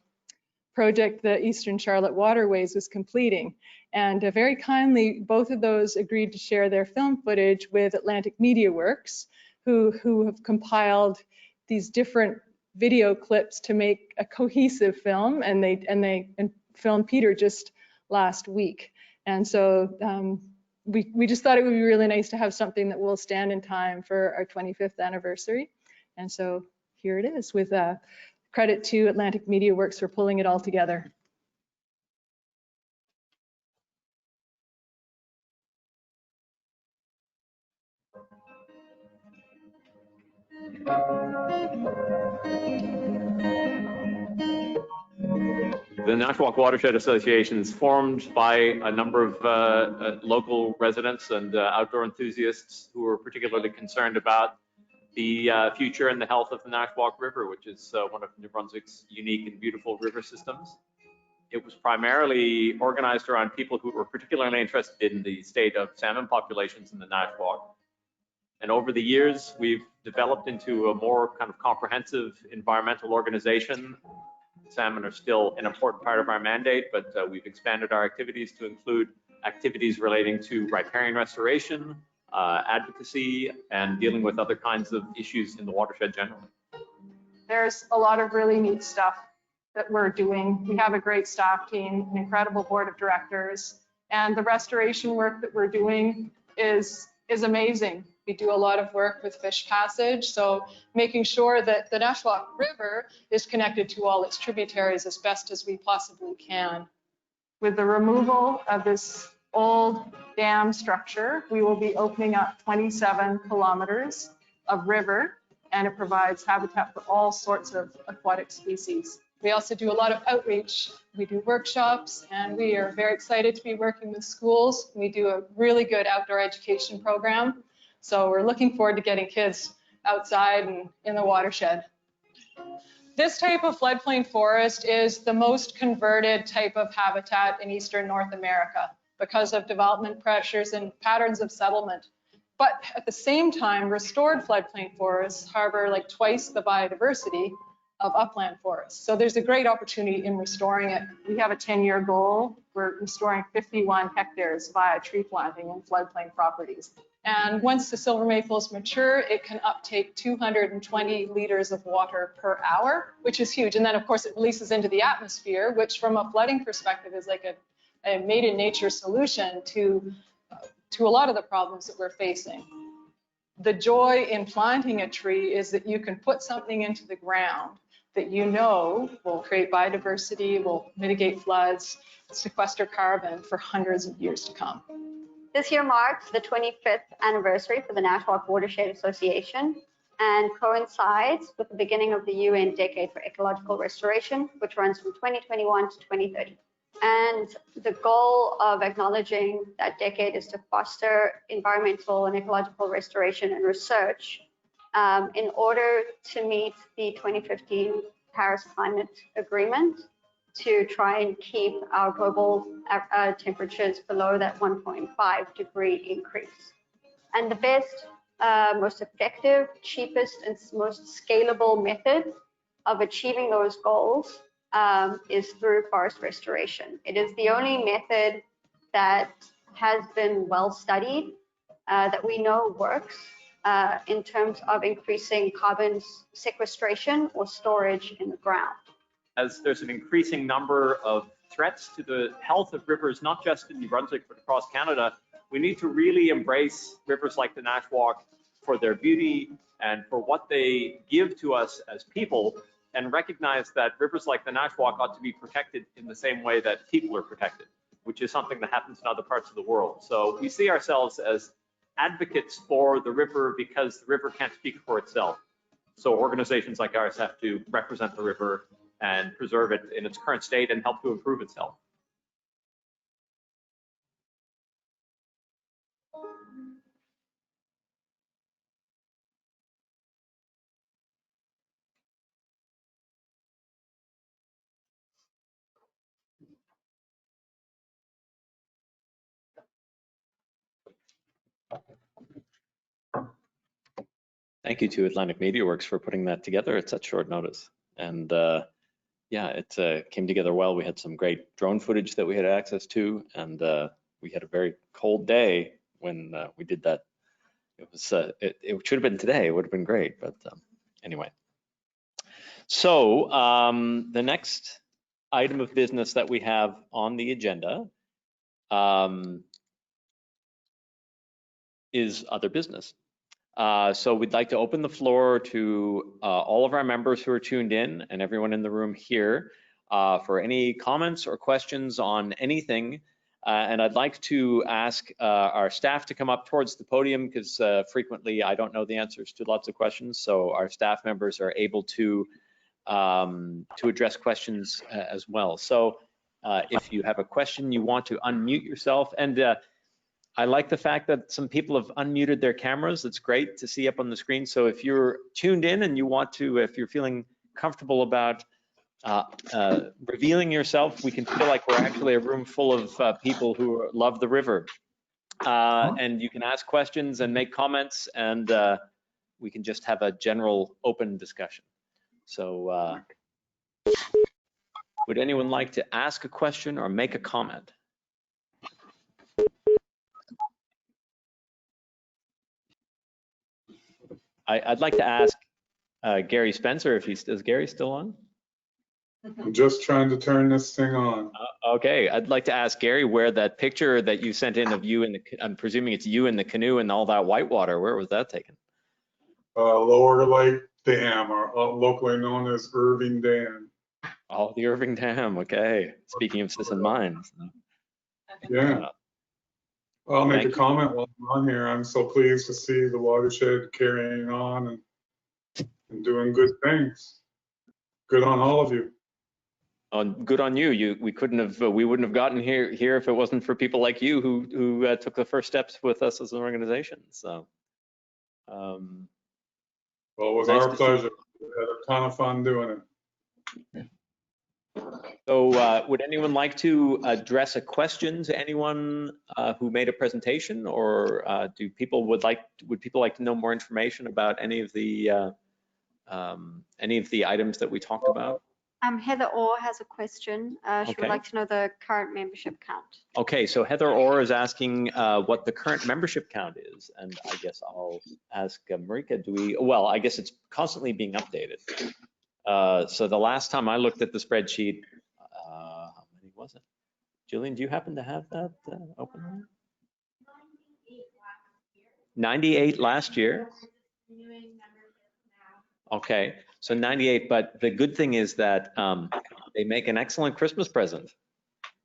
project the Eastern Charlotte Waterways was completing. And very kindly, both of those agreed to share their film footage with Atlantic Media Works, who have compiled these different video clips to make a cohesive film, and they filmed Peter just last week. And so we just thought it would be really nice to have something that will stand in time for our 25th anniversary. And so here it is, with credit to Atlantic Media Works for pulling it all together.
The Nashwaak Watershed Association is formed by a number of local residents and outdoor enthusiasts who are particularly concerned about the future and the health of the Nashwaak River, which is one of New Brunswick's unique and beautiful river systems. It was primarily organized around people who were particularly interested in the state of salmon populations in the Nashwaak. And over the years, we've developed into a more kind of comprehensive environmental organization. Salmon are still an important part of our mandate, but we've expanded our activities to include activities relating to riparian restoration, advocacy, and dealing with other kinds of issues in the watershed generally.
There's a lot of really neat stuff that we're doing. We have a great staff team, an incredible board of directors, and the restoration work that we're doing is amazing. We do a lot of work with fish passage, so making sure that the Nashwaak River is connected to all its tributaries as best as we possibly can. With the removal of this old dam structure, we will be opening up 27 kilometers of river, and it provides habitat for all sorts of aquatic species. We also do a lot of outreach. We do workshops, and we are very excited to be working with schools. We do a really good outdoor education program. So we're looking forward to getting kids outside and in the watershed. This type of floodplain forest is the most converted type of habitat in eastern North America because of development pressures and patterns of settlement. But at the same time, restored floodplain forests harbor like twice the biodiversity of upland forests. So there's a great opportunity in restoring it. We have a 10-year goal. We're restoring 51 hectares via tree planting in floodplain properties. And once the silver maples mature, it can uptake 220 liters of water per hour, which is huge. And then of course it releases into the atmosphere, which from a flooding perspective is like a made in nature solution to a lot of the problems that we're facing. The joy in planting a tree is that you can put something into the ground that you know will create biodiversity, will mitigate floods, sequester carbon for hundreds of years to come.
This year marks the 25th anniversary for the Nashwaak Watershed Association and coincides with the beginning of the UN Decade for Ecological Restoration, which runs from 2021 to 2030. And the goal of acknowledging that decade is to foster environmental and ecological restoration and research in order to meet the 2015 Paris Climate Agreement to try and keep our global temperatures below that 1.5 degree increase. And the best, most effective, cheapest, and most scalable method of achieving those goals is through forest restoration. It is the only method that has been well studied, that we know works in terms of increasing carbon sequestration or storage in the ground.
As there's an increasing number of threats to the health of rivers, not just in New Brunswick, but across Canada, we need to really embrace rivers like the Nashwaak for their beauty and for what they give to us as people, and recognize that rivers like the Nashwaak ought to be protected in the same way that people are protected, which is something that happens in other parts of the world. So we see ourselves as advocates for the river because the river can't speak for itself. So organizations like ours have to represent the river and preserve it in its current state and help to improve itself. Thank you to Atlantic Media Works for putting that together at such short notice. And yeah, it came together well. We had some great drone footage that we had access to, and we had a very cold day when we did that. It was it should have been today. It would have been great, but anyway. So the next item of business that we have on the agenda is other business. So we'd like to open the floor to all of our members who are tuned in and everyone in the room here for any comments or questions on anything. And I'd like to ask our staff to come up towards the podium because frequently I don't know the answers to lots of questions. So our staff members are able to address questions as well. So if you have a question, you want to unmute yourself. And I like the fact that some people have unmuted their cameras. It's great to see up on the screen. So if you're tuned in and you want to, if you're feeling comfortable about revealing yourself, we can feel like we're actually a room full of people who love the river. And you can ask questions and make comments, and we can just have a general open discussion. So would anyone like to ask a question or make a comment? I'd like to ask Gary Spencer if is Gary still on?
I'm just trying to turn this thing on.
Okay, I'd like to ask Gary where that picture that you sent in of you in the, I'm presuming it's you in the canoe and all that whitewater, where was that taken?
Lower Lake Dam, or locally known as Irving Dam.
Oh, the Irving Dam, okay. Speaking of Sis and Mines.
Yeah. I'll make a comment while I'm on here. I'm so pleased to see the watershed carrying on and doing good things. Good on all of you.
Good on you. We wouldn't have gotten here if it wasn't for people like you who took the first steps with us as an organization. So,
well, it was our pleasure. We had a ton of fun doing it.
So, would anyone like to address a question to anyone who made a presentation, or would people like to know more information about any of the items that we talked about?
Heather Orr has a question. She would like to know the current membership count. Okay,
so Heather Orr is asking what the current membership count is, and I guess I'll ask Marika, well, I guess it's constantly being updated. So the last time I looked at the spreadsheet, how many was it? Julian, do you happen to have that open? 98 last year? Okay, so 98, but the good thing is that they make an excellent Christmas present,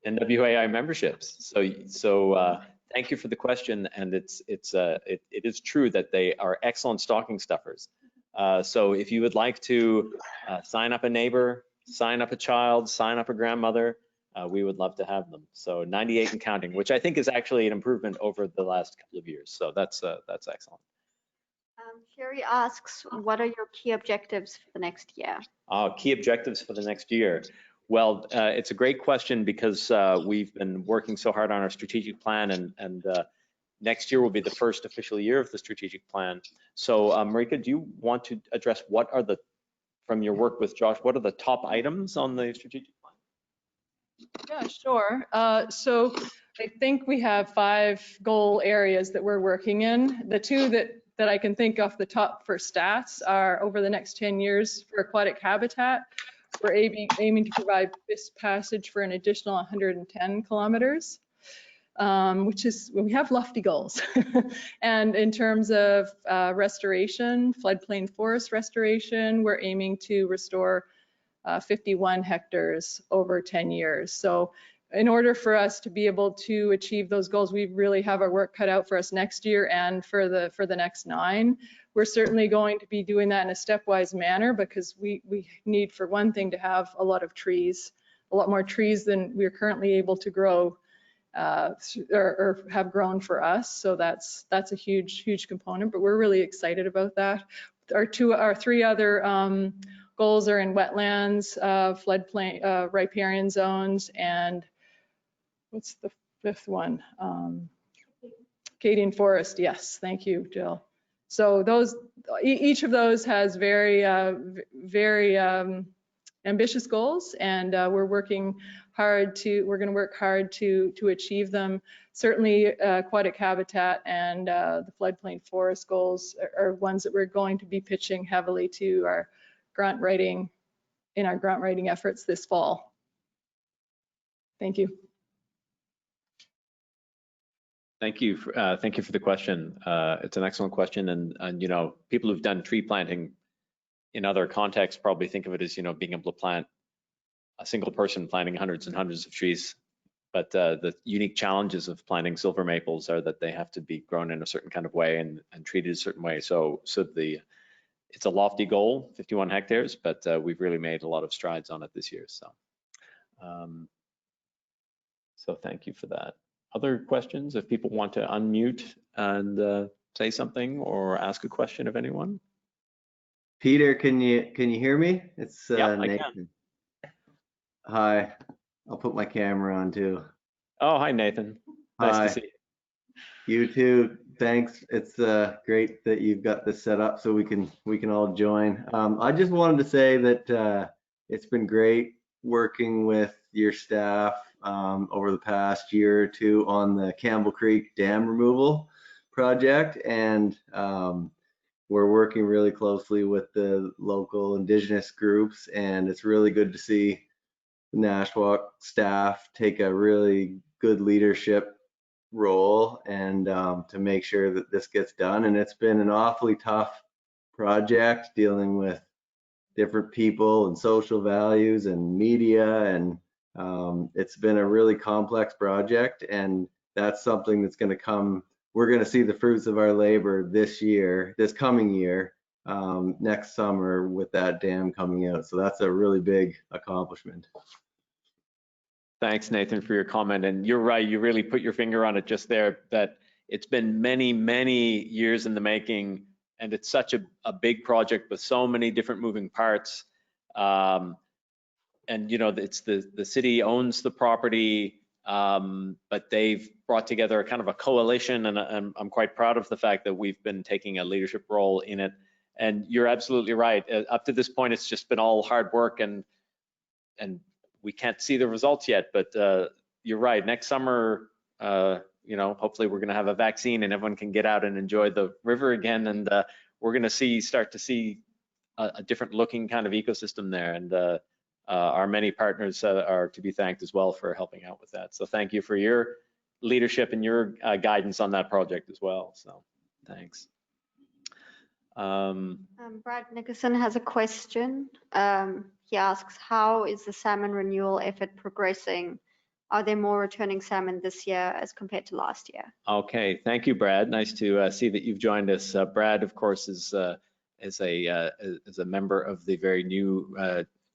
NWAI memberships. So thank you for the question, and it is true that they are excellent stocking stuffers. So if you would like to sign up a neighbor, sign up a child, sign up a grandmother, we would love to have them. So 98 and counting, which I think is actually an improvement over the last couple of years. So that's excellent.
Sherry asks, what are your key objectives for the next year?
Key objectives for the next year. Well, it's a great question because we've been working so hard on our strategic plan, and next year will be the first official year of the strategic plan. So Marika, do you want to address from your work with Josh, what are the top items on the strategic plan?
Yeah, sure. So I think we have 5 goal areas that we're working in. The 2 that I can think off the top for stats are over the next 10 years for aquatic habitat. We're aiming to provide fish passage for an additional 110 kilometers, which is, we have lofty goals. And in terms of restoration, floodplain forest restoration, we're aiming to restore 51 hectares over 10 years. So in order for us to be able to achieve those goals, we really have our work cut out for us next year and for the next 9. We're certainly going to be doing that in a stepwise manner because we need, for one thing, to have a lot of trees, a lot more trees than we're currently able to grow or have grown for us. So that's a huge component, but we're really excited about that. Our 3 other goals are in wetlands, floodplain, riparian zones, and what's the 5th one? Acadian forest. Yes, thank you, Jill. So each of those has very ambitious goals, and we're working hard to, we're going to work hard to achieve them. Certainly aquatic habitat and the floodplain forest goals are ones that we're going to be pitching heavily to our grant writing, in our grant writing efforts this fall. Thank you.
Thank you for the question. It's an excellent question, and you know, people who've done tree planting in other contexts probably think of it as, you know, being able to plant a single person planting hundreds and hundreds of trees. But the unique challenges of planting silver maples are that they have to be grown in a certain kind of way and treated a certain way. So it's a lofty goal, 51 hectares, but we've really made a lot of strides on it this year. So thank you for that. Other questions? If people want to unmute and say something or ask a question of anyone.
Peter, can you hear me? It's
Yeah,
Nathan. Hi, I'll put my camera on too.
Oh, hi Nathan. Nice to see you.
You too. Thanks. It's great that you've got this set up so we can all join. I just wanted to say that it's been great working with your staff over the past year or two on the Campbell Creek Dam removal project, and we're working really closely with the local Indigenous groups, and it's really good to see the Nashwaak staff take a really good leadership role and to make sure that this gets done. And it's been an awfully tough project, dealing with different people and social values and media, and it's been a really complex project, and that's something that's going to come. We're going to see the fruits of our labor this coming year, next summer, with that dam coming out. So that's a really big accomplishment.
Thanks, Nathan, for your comment. And you're right, you really put your finger on it just there, that it's been many, many years in the making, and it's such a big project with so many different moving parts. And you know, it's the city owns the property, but they've brought together a kind of a coalition, and I'm quite proud of the fact that we've been taking a leadership role in it. And you're absolutely right. Up to this point, it's just been all hard work, and we can't see the results yet. But you're right. Next summer, you know, hopefully we're going to have a vaccine and everyone can get out and enjoy the river again, and we're going to start to see a different looking kind of ecosystem there. And our many partners are to be thanked as well for helping out with that. So thank you for your leadership and your guidance on that project as well. So thanks.
Brad Nickerson has a question. He asks, how is the salmon renewal effort progressing? Are there more returning salmon this year as compared to last year?
Okay, thank you, Brad. Nice to see that you've joined us. Brad, of course, is a member of the very new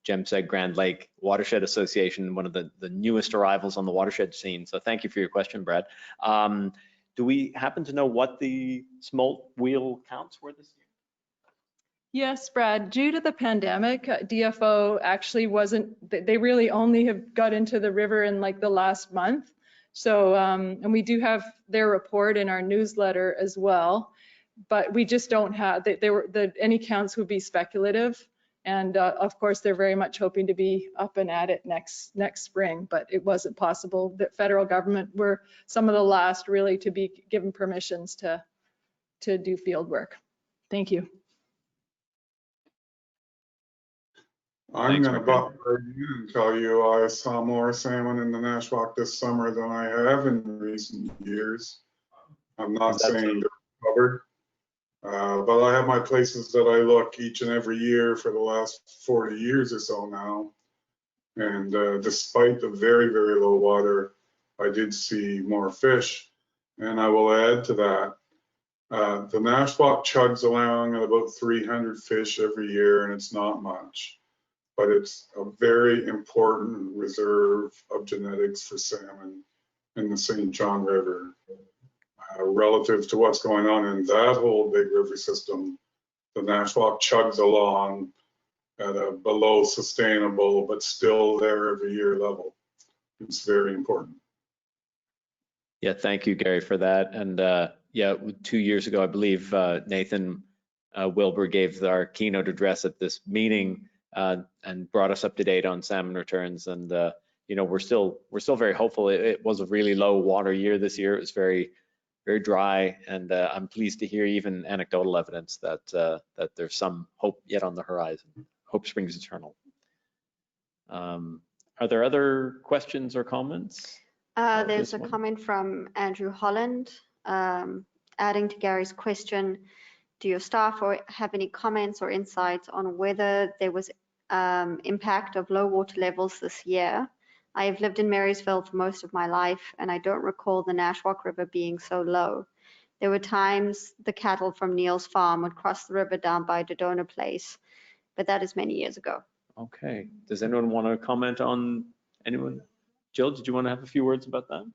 GEMSEG Grand Lake Watershed Association, one of the newest arrivals on the watershed scene. So thank you for your question, Brad. Do we happen to know what the smolt wheel counts were this year?
Yes, Brad, due to the pandemic, DFO actually they really only have got into the river in like the last month. So, and we do have their report in our newsletter as well, but we just don't have, any counts would be speculative. And of course, they're very much hoping to be up and at it next spring, but it wasn't possible. The federal government were some of the last really to be given permissions to do field work. Thank you.
I'm going to butt right in and tell you I saw more salmon in the Nashwaak this summer than I have in recent years. I'm not saying they're covered, but I have my places that I look each and every year for the last 40 years or so now. And despite the very, very low water, I did see more fish. And I will add to that, the Nashwaak chugs along at about 300 fish every year, and it's not much. But it's a very important reserve of genetics for salmon in the St. John River. Relative to what's going on in that whole big river system, the Nashwaak chugs along at a below sustainable, but still there every year level. It's very important.
Yeah, thank you, Gary, for that. And yeah, 2 years ago, I believe Nathan Wilbur gave our keynote address at this meeting. and brought us up to date on salmon returns. And we're still very hopeful. It was a really low water year this year. It was very dry, and I'm pleased to hear even anecdotal evidence that there's some hope yet on the horizon. Hope springs eternal. Are there other questions or comments?
There's a comment from Andrew Holland, adding to Gary's question. Do your staff have any comments or insights on whether there was impact of low water levels this year? I have lived in Marysville for most of my life, and I don't recall the Nashwaak River being so low. There were times the cattle from Neil's farm would cross the river down by Dodona Place, but that is many years ago.
Okay. Does anyone want to comment on anyone? Jill, did you want to have a few words about that?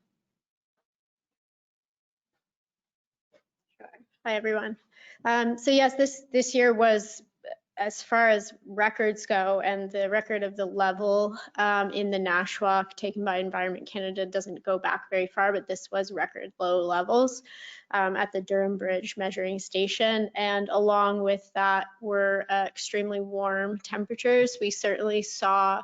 Hi, everyone. So yes, this year was, as far as records go, and the record of the level in the Nashwaak taken by Environment Canada doesn't go back very far, but this was record low levels at the Durham Bridge measuring station. And along with that were extremely warm temperatures. We certainly saw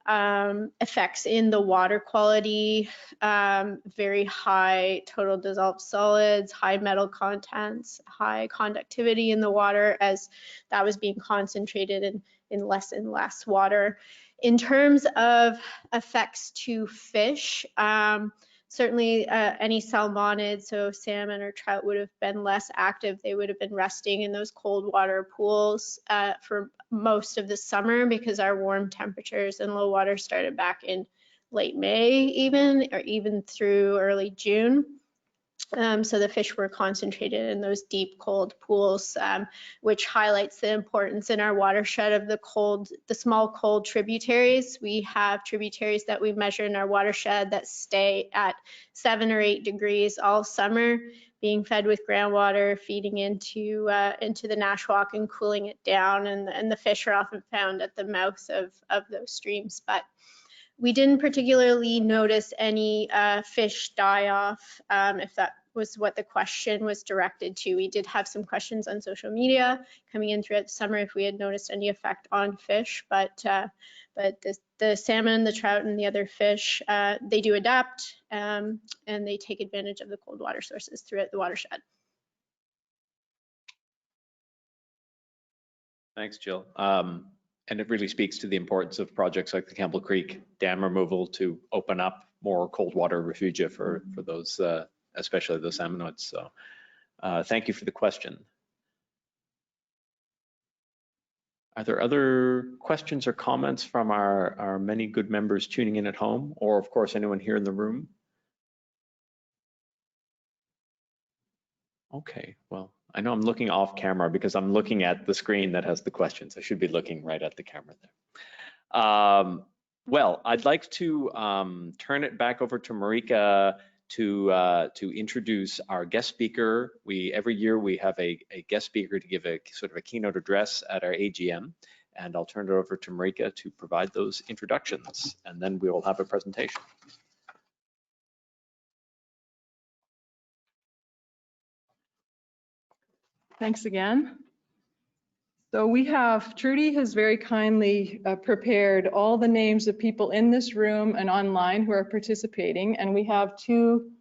effects in the water quality, very high total dissolved solids, high metal contents, high conductivity in the water, as that was being concentrated in less and less water. In terms of effects to fish, certainly any salmonids, so salmon or trout, would have been less active. They would have been resting in those cold water pools for most of the summer, because our warm temperatures and low water started back in late May or even through early June. So the fish were concentrated in those deep, cold pools, which highlights the importance in our watershed of the small, cold tributaries. We have tributaries that we measure in our watershed that stay at 7 or 8 degrees all summer, being fed with groundwater, feeding into the Nashwaak and cooling it down. And the fish are often found at the mouth of those streams. But we didn't particularly notice any fish die off, if that was what the question was directed to. We did have some questions on social media coming in throughout the summer if we had noticed any effect on fish, but the salmon, the trout, and the other fish, they do adapt, and they take advantage of the cold water sources throughout the watershed.
Thanks, Jill. And it really speaks to the importance of projects like the Campbell Creek dam removal to open up more cold water refugia for those, especially those salmonids. So thank you for the question. Are there other questions or comments from our many good members tuning in at home, or of course anyone here in the room? Okay, well, I know I'm looking off camera because I'm looking at the screen that has the questions. I should be looking right at the camera there. Well, I'd like to turn it back over to Marika to introduce our guest speaker. Every year we have a guest speaker to give a sort of a keynote address at our AGM, and I'll turn it over to Marika to provide those introductions, and then we will have a presentation.
Thanks again. So Trudy has very kindly prepared all the names of people in this room and online who are participating, and we have two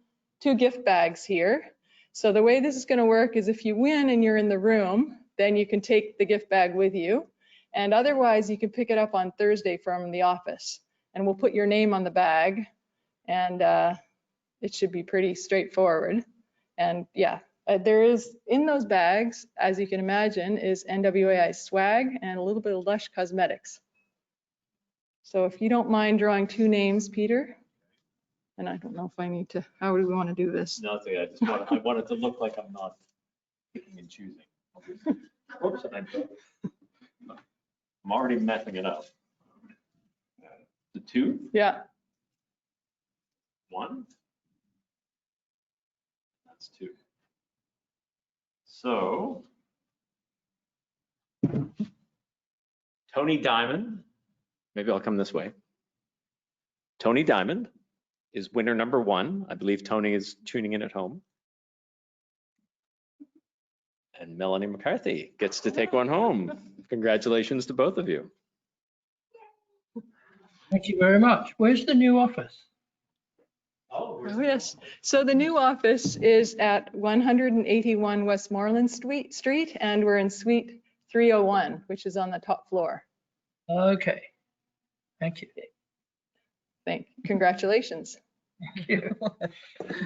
gift bags here. So the way this is going to work is if you win and you're in the room, then you can take the gift bag with you, and otherwise you can pick it up on Thursday from the office, and we'll put your name on the bag, and it should be pretty straightforward. And yeah. There is, in those bags, as you can imagine, is NWAI swag and a little bit of Lush cosmetics. So if you don't mind drawing 2 names, Peter, and I don't know if I need to, how do we want to do this?
Nothing, I want it to look like I'm not picking and choosing. Oops, I'm already messing it up. The 2?
Yeah.
1? That's 2. So, Tony Diamond, maybe I'll come this way. Tony Diamond is winner number 1. I believe Tony is tuning in at home. And Melanie McCarthy gets to take one home. Congratulations to both of you.
Thank you very much. Where's the new office?
Oh, yes. So the new office is at 181 Westmoreland Street, and we're in Suite 301, which is on the top floor.
Okay. Thank you.
Congratulations.
Thank you.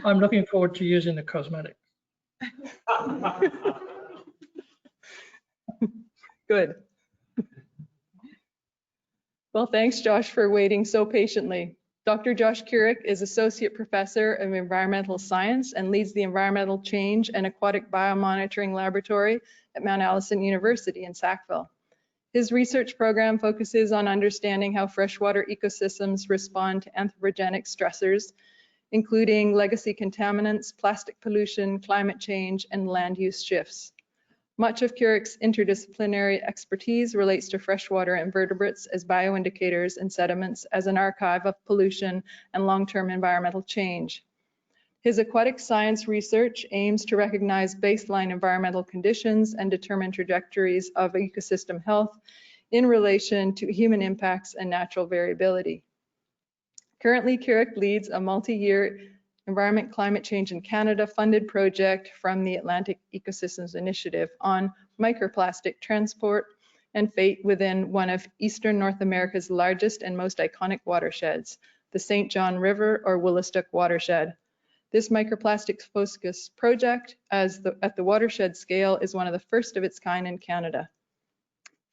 I'm looking forward to using the cosmetics.
Good. Well, thanks, Josh, for waiting so patiently. Dr. Josh Kurek is Associate Professor of Environmental Science and leads the Environmental Change and Aquatic Biomonitoring Laboratory at Mount Allison University in Sackville. His research program focuses on understanding how freshwater ecosystems respond to anthropogenic stressors, including legacy contaminants, plastic pollution, climate change, and land use shifts. Much of Kurek's interdisciplinary expertise relates to freshwater invertebrates as bioindicators and sediments as an archive of pollution and long-term environmental change. His aquatic science research aims to recognize baseline environmental conditions and determine trajectories of ecosystem health in relation to human impacts and natural variability. Currently, Kurek leads a multi-year Environment Climate Change in Canada funded project from the Atlantic Ecosystems Initiative on microplastic transport and fate within one of Eastern North America's largest and most iconic watersheds, the St John River or Nashwaak Watershed. This microplastics focused project at the watershed scale is one of the first of its kind in Canada.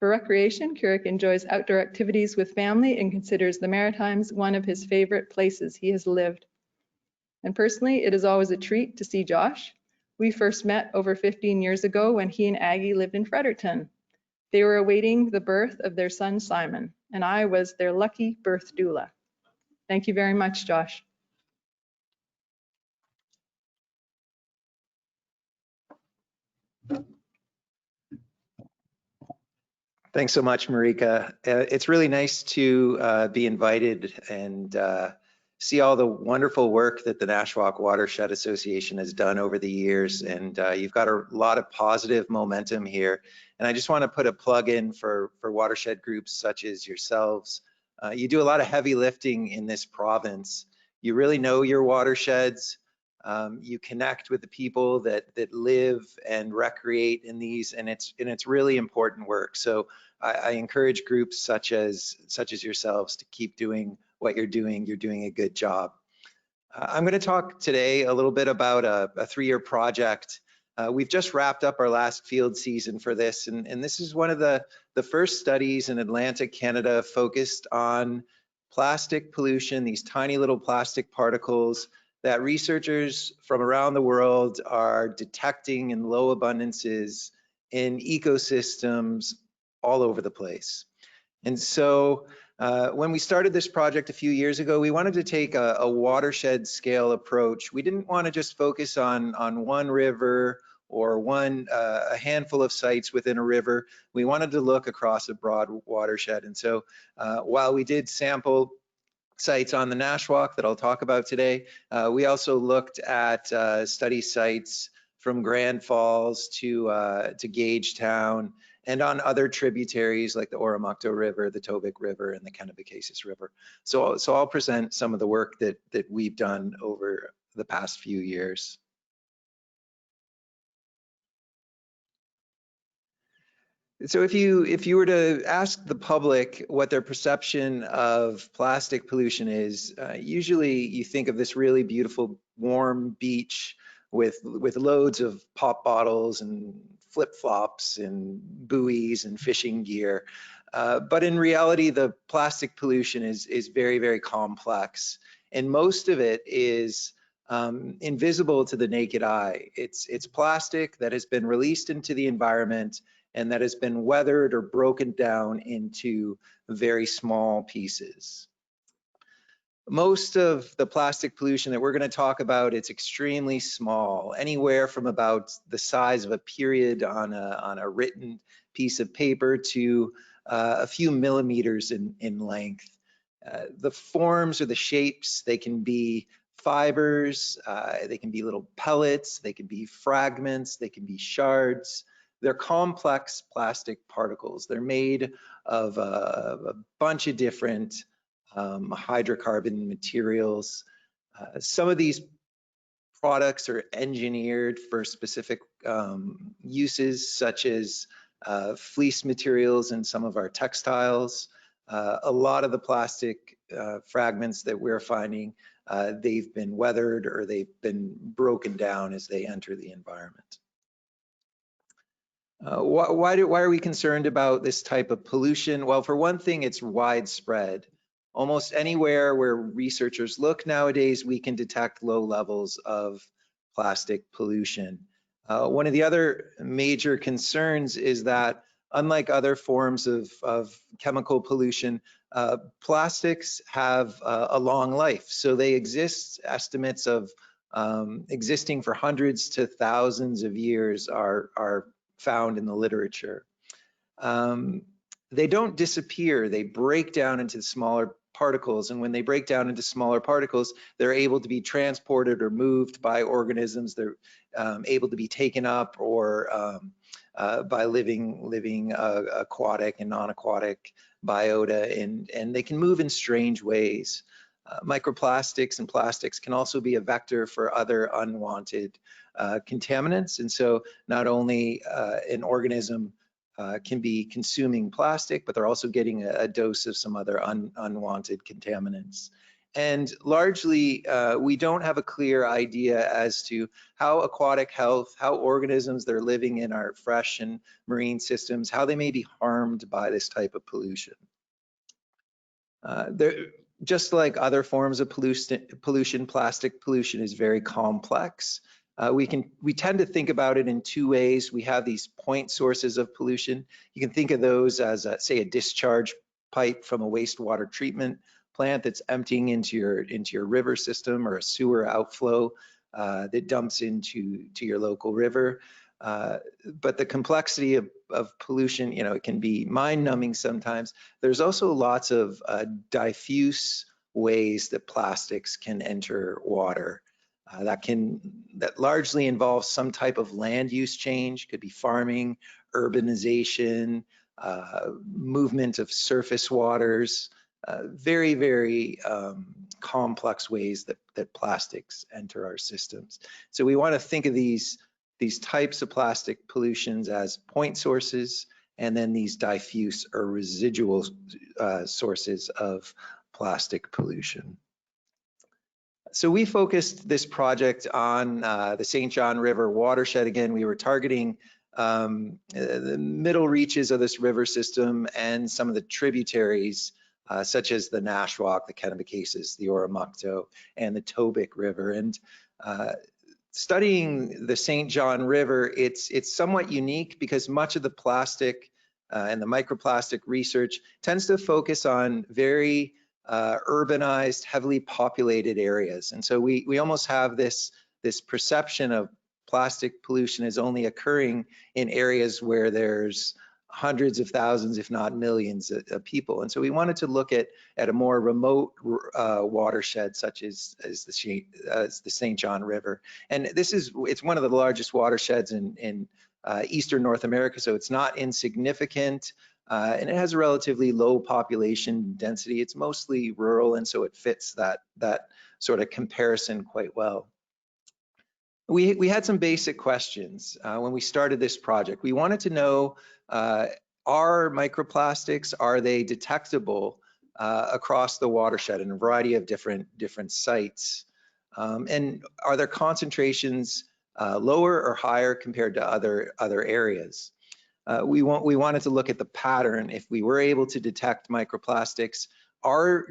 For recreation, Kurek enjoys outdoor activities with family and considers the Maritimes one of his favorite places he has lived. And personally, it is always a treat to see Josh. We first met over 15 years ago when he and Aggie lived in Fredericton. They were awaiting the birth of their son, Simon, and I was their lucky birth doula. Thank you very much, Josh.
Thanks so much, Marika. It's really nice to be invited and see all the wonderful work that the Nashwaak Watershed Association has done over the years. And you've got a lot of positive momentum here. And I just want to put a plug in for watershed groups such as yourselves. You do a lot of heavy lifting in this province. You really know your watersheds. You connect with the people that live and recreate in these, and it's really important work. So I encourage groups such as yourselves to keep doing what you're doing. You're doing a good job. I'm going to talk today a little bit about a 3-year project. We've just wrapped up our last field season for this, and this is one of the first studies in Atlantic Canada focused on plastic pollution, these tiny little plastic particles that researchers from around the world are detecting in low abundances in ecosystems all over the place. And so when we started this project a few years ago, we wanted to take a watershed scale approach. We didn't want to just focus on one river or a handful of sites within a river. We wanted to look across a broad watershed. And so while we did sample sites on the Nashwaak that I'll talk about today, we also looked at study sites from Grand Falls to Gagetown and on other tributaries like the Oromocto River, the Tobic River, and the Kennebecasis River. So I'll present some of the work that we've done over the past few years. So if you were to ask the public what their perception of plastic pollution is, usually you think of this really beautiful warm beach with loads of pop bottles and flip-flops and buoys and fishing gear. But in reality, the plastic pollution is very, very complex. And most of it is invisible to the naked eye. It's plastic that has been released into the environment and that has been weathered or broken down into very small pieces. Most of the plastic pollution that we're going to talk about, it's extremely small, anywhere from about the size of a period on a written piece of paper to a few millimeters in length. The forms or the shapes, they can be fibers, they can be little pellets, they can be fragments, they can be shards. They're complex plastic particles. They're made of a bunch of different hydrocarbon materials. Some of these products are engineered for specific uses, such as fleece materials in some of our textiles. A lot of the plastic fragments that we're finding, they've been weathered or they've been broken down as they enter the environment. Why are we concerned about this type of pollution? Well, for one thing, it's widespread. Almost anywhere where researchers look nowadays, we can detect low levels of plastic pollution. One of the other major concerns is that unlike other forms of chemical pollution, plastics have a long life. So they exist, estimates of existing for hundreds to thousands of years are found in the literature. They don't disappear, they break down into smaller particles, and when they break down into smaller particles, they're able to be transported or moved by organisms. They're able to be taken up or by living aquatic and non-aquatic biota, and they can move in strange ways. Microplastics and plastics can also be a vector for other unwanted contaminants, and so not only an organism can be consuming plastic, but they're also getting a dose of some other unwanted contaminants. And largely, we don't have a clear idea as to how aquatic health, how organisms that are living in our fresh and marine systems, how they may be harmed by this type of pollution. Just like other forms of pollution, plastic pollution is very complex. We tend to think about it in two ways. We have these point sources of pollution. You can think of those as, say, a discharge pipe from a wastewater treatment plant that's emptying into your river system, or a sewer outflow that dumps into your local river. But the complexity of pollution, it can be mind-numbing sometimes. There's also lots of diffuse ways that plastics can enter water. That largely involves some type of land use change, could be farming, urbanization, movement of surface waters, very, very complex ways that plastics enter our systems. So we want to think of these types of plastic pollutions as point sources, and then these diffuse or residual sources of plastic pollution. So we focused this project on the St. John River Watershed. Again, we were targeting the middle reaches of this river system and some of the tributaries, such as the Nashwaak, the Kennebecasis, the Oromocto, and the Tobic River. And studying the St. John River, it's somewhat unique because much of the plastic and the microplastic research tends to focus on very urbanized, heavily populated areas. And so we almost have this perception of plastic pollution is only occurring in areas where there's hundreds of thousands, if not millions of people. And so we wanted to look at a more remote watershed, such as the St. John River. And it's one of the largest watersheds in Eastern North America, so it's not insignificant. And it has a relatively low population density. It's mostly rural, and so it fits that sort of comparison quite well. We had some basic questions when we started this project. We wanted to know, are microplastics, are they detectable across the watershed in a variety of different sites? And are their concentrations lower or higher compared to other areas? We wanted to look at the pattern. If we were able to detect microplastics,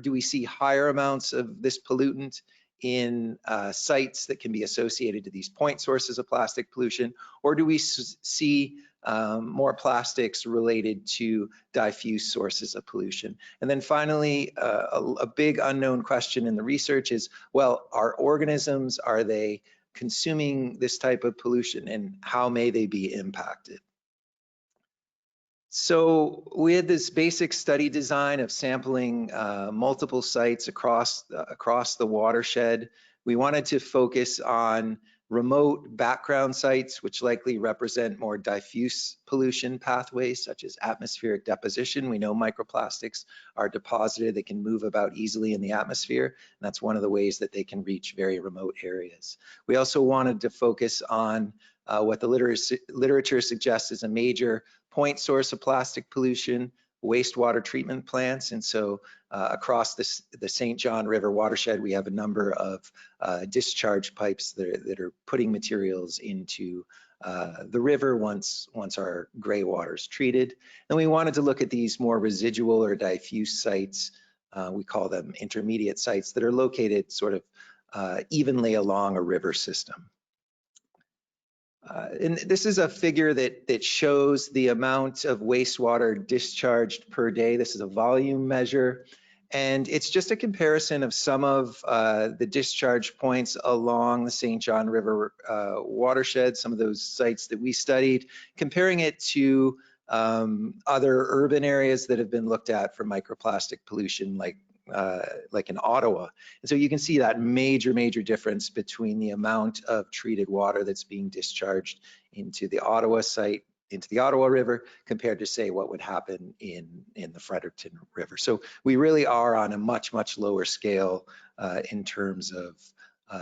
do we see higher amounts of this pollutant in sites that can be associated to these point sources of plastic pollution, or do we see more plastics related to diffuse sources of pollution? And then finally, a big unknown question in the research is, well, are organisms, are they consuming this type of pollution, and how may they be impacted? So we had this basic study design of sampling multiple sites across the watershed. We wanted to focus on remote background sites, which likely represent more diffuse pollution pathways, such as atmospheric deposition. We know microplastics are deposited, they can move about easily in the atmosphere, and that's one of the ways that they can reach very remote areas. We also wanted to focus on what the literature suggests is a major point source of plastic pollution, wastewater treatment plants. And so across the St John River Watershed, we have a number of discharge pipes that are putting materials into the river once our gray water is treated. And we wanted to look at these more residual or diffuse sites. We call them intermediate sites that are located sort of evenly along a river system. And this is a figure that shows the amount of wastewater discharged per day. This is a volume measure, and it's just a comparison of some of the discharge points along the St. John River watershed, some of those sites that we studied, comparing it to other urban areas that have been looked at for microplastic pollution, like in Ottawa. And so you can see that major difference between the amount of treated water that's being discharged into the Ottawa site, into the Ottawa River, compared to, say, what would happen in the Fredericton River. So we really are on a much lower scale in terms of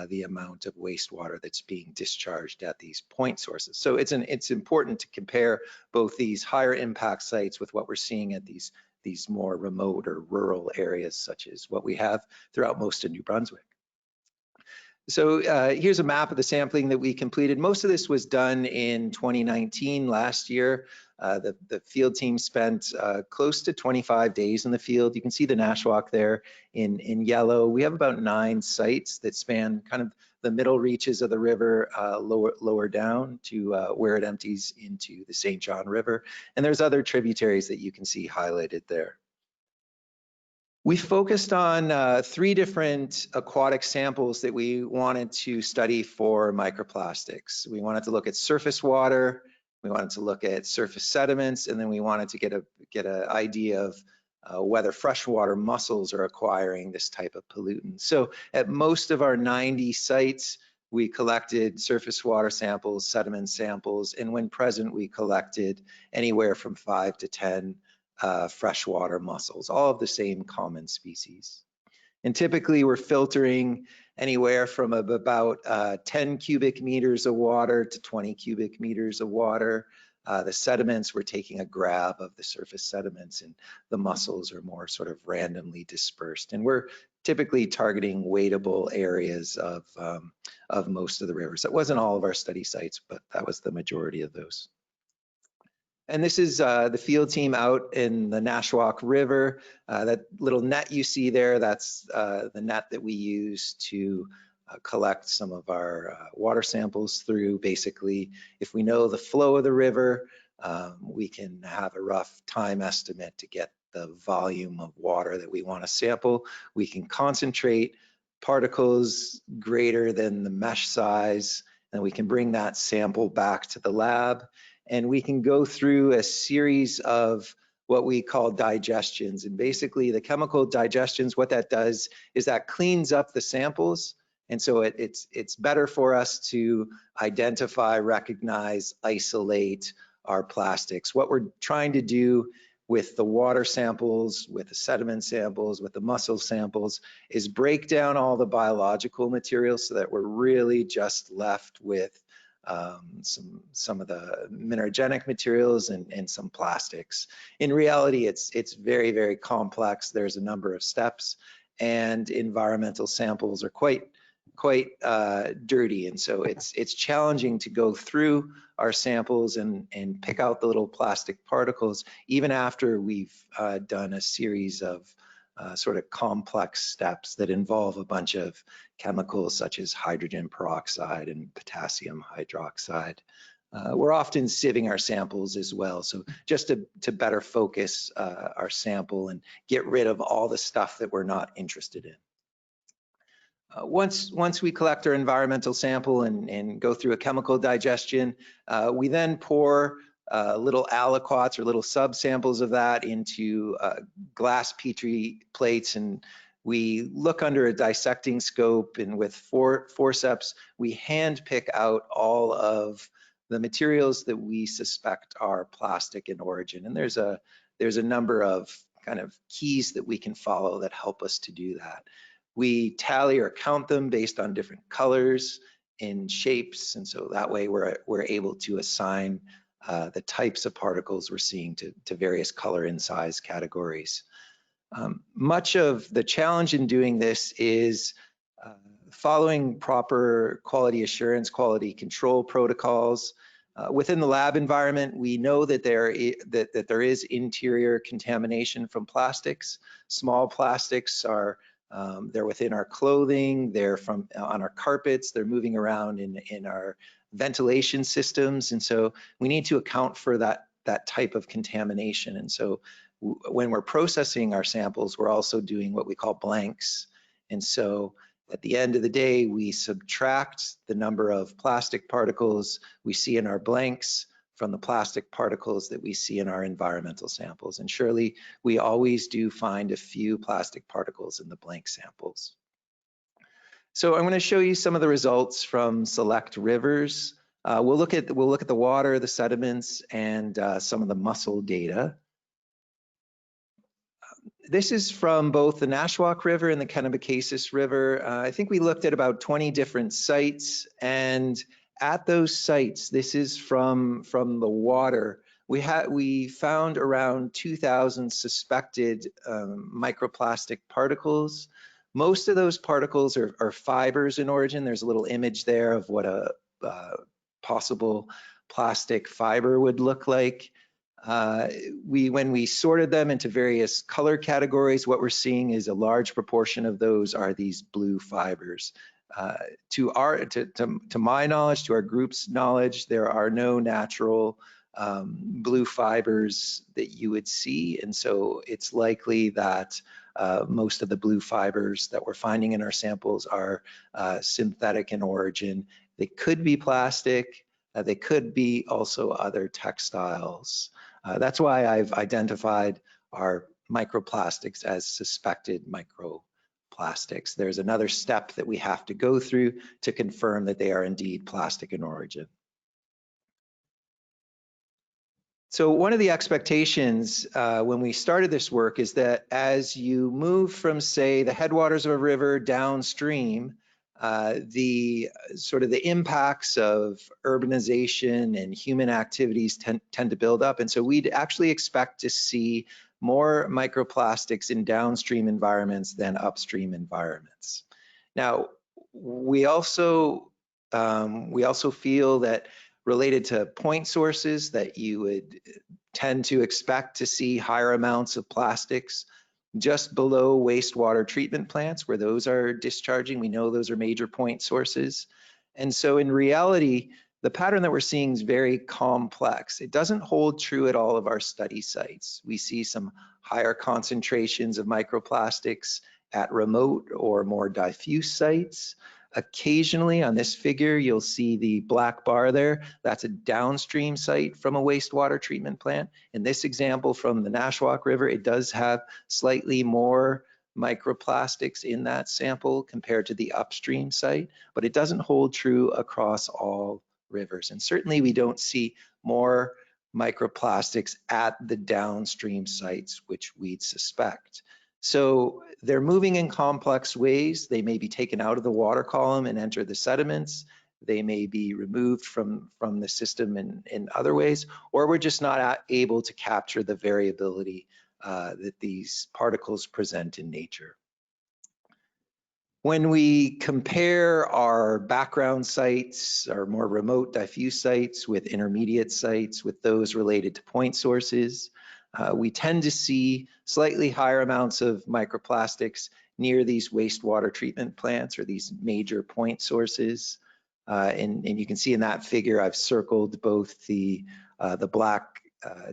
the amount of wastewater that's being discharged at these point sources. So it's important to compare both these higher impact sites with what we're seeing at these more remote or rural areas, such as what we have throughout most of New Brunswick. So here's a map of the sampling that we completed. Most of this was done in 2019, last year. The field team spent close to 25 days in the field. You can see the Nashwaak there in yellow. We have about 9 sites that span kind of the middle reaches of the river, lower down to where it empties into the St. John River. And there's other tributaries that you can see highlighted there. We focused on 3 different aquatic samples that we wanted to study for microplastics. We wanted to look at surface water, we wanted to look at surface sediments, and then we wanted to get an idea of whether freshwater mussels are acquiring this type of pollutant. So at most of our 90 sites, we collected surface water samples, sediment samples, and when present, we collected anywhere from 5 to 10 freshwater mussels, all of the same common species. And typically we're filtering anywhere from about 10 cubic meters of water to 20 cubic meters of water. The sediments, we're taking a grab of the surface sediments, and the mussels are more sort of randomly dispersed. And we're typically targeting wadable areas of most of the rivers. That wasn't all of our study sites, but that was the majority of those. And this is the field team out in the Nashwaak River. That little net you see there, that's the net that we use to collect some of our water samples through. Basically, if we know the flow of the river, we can have a rough time estimate to get the volume of water that we want to sample. We can concentrate particles greater than the mesh size, and we can bring that sample back to the lab. And we can go through a series of what we call digestions. And basically the chemical digestions, what that does is that cleans up the samples. And so it's better for us to identify, recognize, isolate our plastics. What we're trying to do with the water samples, with the sediment samples, with the mussel samples, is break down all the biological materials so that we're really just left with some of the minerogenic materials and some plastics. In reality, it's very complex. There's a number of steps, and environmental samples are quite dirty, and so it's challenging to go through our samples and pick out the little plastic particles, even after we've done a series of sort of complex steps that involve a bunch of chemicals such as hydrogen peroxide and potassium hydroxide. We're often sieving our samples as well, so just to better focus our sample and get rid of all the stuff that we're not interested in. Once we collect our environmental sample and go through a chemical digestion, we then pour little aliquots or little subsamples of that into glass Petri plates, and We look under a dissecting scope, and with forceps, we hand pick out all of the materials that we suspect are plastic in origin. And there's a number of kind of keys that we can follow that help us to do that. We tally or count them based on different colors and shapes, and so that way we're able to assign the types of particles we're seeing to various color and size categories. Much of the challenge in doing this is following proper quality assurance, quality control protocols. Within the lab environment, we know that there is interior contamination from plastics. Small plastics are they're within our clothing, they're on our carpets, they're moving around in our ventilation systems, and so we need to account for that type of contamination. And so when we're processing our samples, we're also doing what we call blanks. And so at the end of the day, we subtract the number of plastic particles we see in our blanks from the plastic particles that we see in our environmental samples. And surely we always do find a few plastic particles in the blank samples. So I'm going to show you some of the results from select rivers. We'll look at the water, the sediments, and some of the mussel data. This is from both the Nashwaak River and the Kennebecasis River. I think we looked at about 20 different sites, and at those sites, this is from the water. We found around 2,000 suspected microplastic particles. Most of those particles are fibers in origin. There's a little image there of what a possible plastic fiber would look like. When we sorted them into various color categories, what we're seeing is a large proportion of those are these blue fibers. To my knowledge, to our group's knowledge, there are no natural blue fibers that you would see, and so it's likely that most of the blue fibers that we're finding in our samples are synthetic in origin. They could be plastic, they could be also other textiles. That's why I've identified our microplastics as suspected microplastics. There's another step that we have to go through to confirm that they are indeed plastic in origin. So one of the expectations when we started this work is that as you move from, say, the headwaters of a river downstream, the impacts of urbanization and human activities tend to build up. And so we'd actually expect to see more microplastics in downstream environments than upstream environments. Now, we also feel that related to point sources that you would tend to expect to see higher amounts of plastics just below wastewater treatment plants where those are discharging. We know those are major point sources. And so in reality, the pattern that we're seeing is very complex. It doesn't hold true at all of our study sites. We see some higher concentrations of microplastics at remote or more diffuse sites. Occasionally on this figure, you'll see the black bar there. That's a downstream site from a wastewater treatment plant. In this example from the Nashwaak River, it does have slightly more microplastics in that sample compared to the upstream site, but it doesn't hold true across all rivers. And certainly we don't see more microplastics at the downstream sites, which we'd suspect. So they're moving in complex ways. They may be taken out of the water column and enter the sediments. They may be removed from the system in other ways, or we're just not able to capture the variability that these particles present in nature. When we compare our background sites, our more remote diffuse sites with intermediate sites, with those related to point sources, we tend to see slightly higher amounts of microplastics near these wastewater treatment plants or these major point sources. And you can see in that figure, I've circled both the black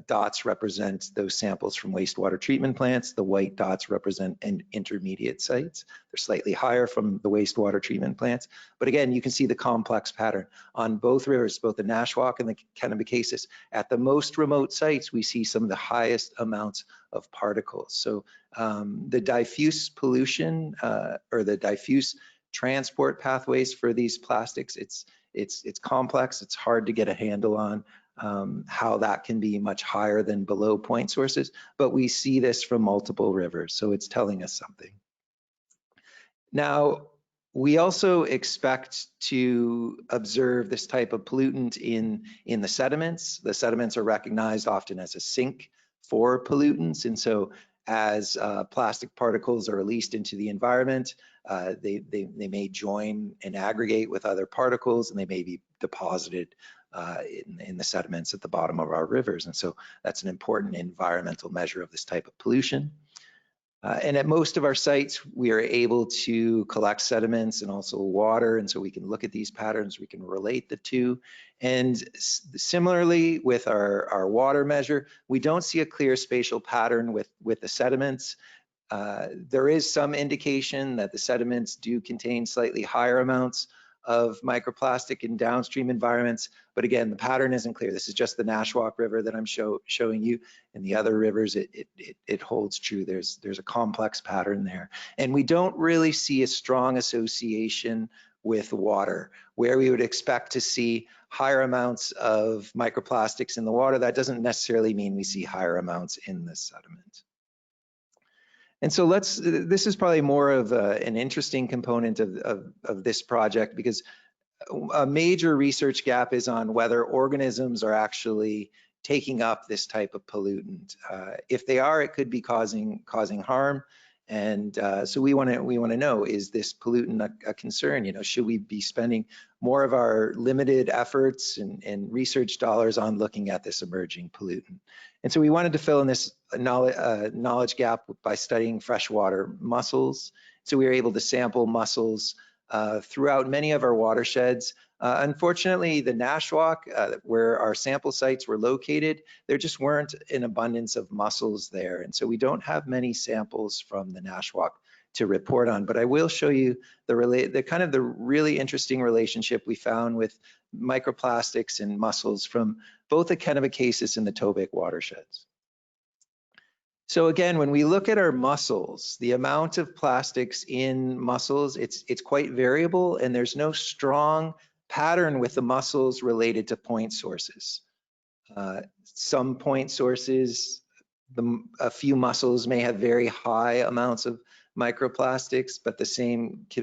dots represent those samples from wastewater treatment plants. The white dots represent intermediate sites. They're slightly higher from the wastewater treatment plants. But again, you can see the complex pattern on both rivers, both the Nashwaak and the Kennebecasis. At the most remote sites, we see some of the highest amounts of particles. So the diffuse pollution or the diffuse transport pathways for these plastics, it's complex. It's hard to get a handle on how that can be much higher than below point sources, but we see this from multiple rivers, so it's telling us something. Now, we also expect to observe this type of pollutant in the sediments. The sediments are recognized often as a sink for pollutants, and so as plastic particles are released into the environment, they may join and aggregate with other particles, and they may be deposited in the sediments at the bottom of our rivers. And so that's an important environmental measure of this type of pollution. And at most of our sites, we are able to collect sediments and also water. And so we can look at these patterns, we can relate the two. And similarly with our water measure, we don't see a clear spatial pattern with the sediments. There is some indication that the sediments do contain slightly higher amounts of microplastic in downstream environments, but again, the pattern isn't clear. This is just the Nashwaak River that I'm showing you. In the other rivers, it holds true. There's a complex pattern there, and we don't really see a strong association with water, where we would expect to see higher amounts of microplastics in the water. That doesn't necessarily mean we see higher amounts in the sediment. And so this is probably more of an interesting component of this project, because a major research gap is on whether organisms are actually taking up this type of pollutant. If they are, it could be causing harm. And so we want to know, is this pollutant a concern? You know, should we be spending more of our limited efforts and research dollars on looking at this emerging pollutant? And so we wanted to fill in this knowledge gap by studying freshwater mussels. So we were able to sample mussels throughout many of our watersheds. Unfortunately, the Nashwaak, where our sample sites were located, there just weren't an abundance of mussels there. And so we don't have many samples from the Nashwaak to report on, but I will show you the really interesting relationship we found with microplastics and mussels from both the Kennebecasis and the Tobique watersheds. So again, when we look at our mussels, the amount of plastics in mussels, it's quite variable, and there's no strong pattern with the mussels related to point sources. Some point sources, a few mussels may have very high amounts of microplastics, but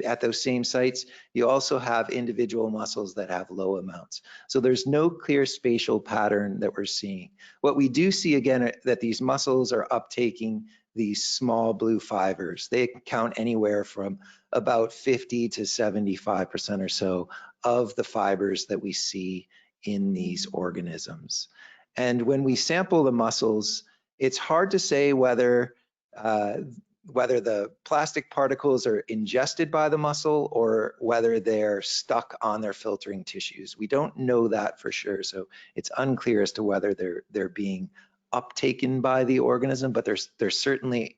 at those same sites, you also have individual mussels that have low amounts. So there's no clear spatial pattern that we're seeing. What we do see, again, that these mussels are uptaking these small blue fibers. They count anywhere from about 50 to 75% or so of the fibers that we see in these organisms. And when we sample the mussels, it's hard to say whether the plastic particles are ingested by the mussel or whether they're stuck on their filtering tissues. We don't know that for sure, so it's unclear as to whether they're being uptaken by the organism, but they're certainly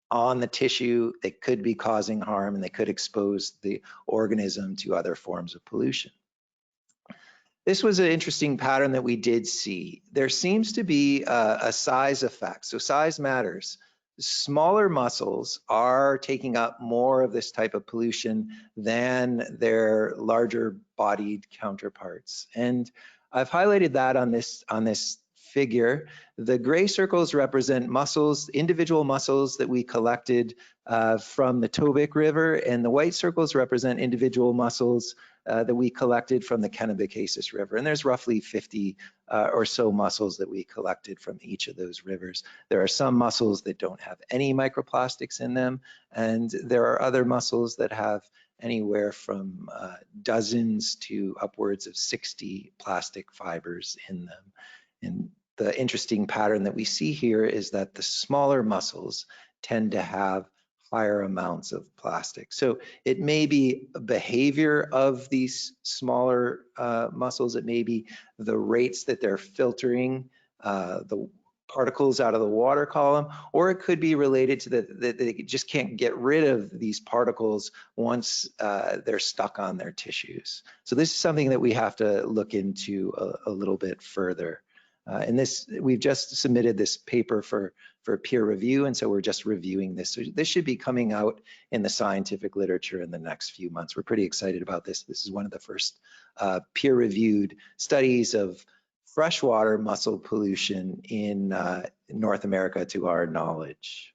on the tissue. They could be causing harm, and they could expose the organism to other forms of pollution. This was an interesting pattern that we did see. There seems to be a size effect, so size matters. Smaller mussels are taking up more of this type of pollution than their larger bodied counterparts. And I've highlighted that on this figure. The gray circles represent mussels, individual mussels that we collected from the Tobique River, and the white circles represent individual mussels that we collected from the Kennebecasis River. And there's roughly 50 or so mussels that we collected from each of those rivers. There are some mussels that don't have any microplastics in them, and there are other mussels that have anywhere from dozens to upwards of 60 plastic fibers in them. And the interesting pattern that we see here is that the smaller mussels tend to have higher amounts of plastic. So it may be a behavior of these smaller mussels. It may be the rates that they're filtering the particles out of the water column, or it could be related to that they just can't get rid of these particles once they're stuck on their tissues. So this is something that we have to look into a little bit further. And we've just submitted this paper for peer review, and so we're just reviewing this. So this should be coming out in the scientific literature in the next few months. We're pretty excited about this. This is one of the first peer-reviewed studies of freshwater mussel pollution in North America to our knowledge.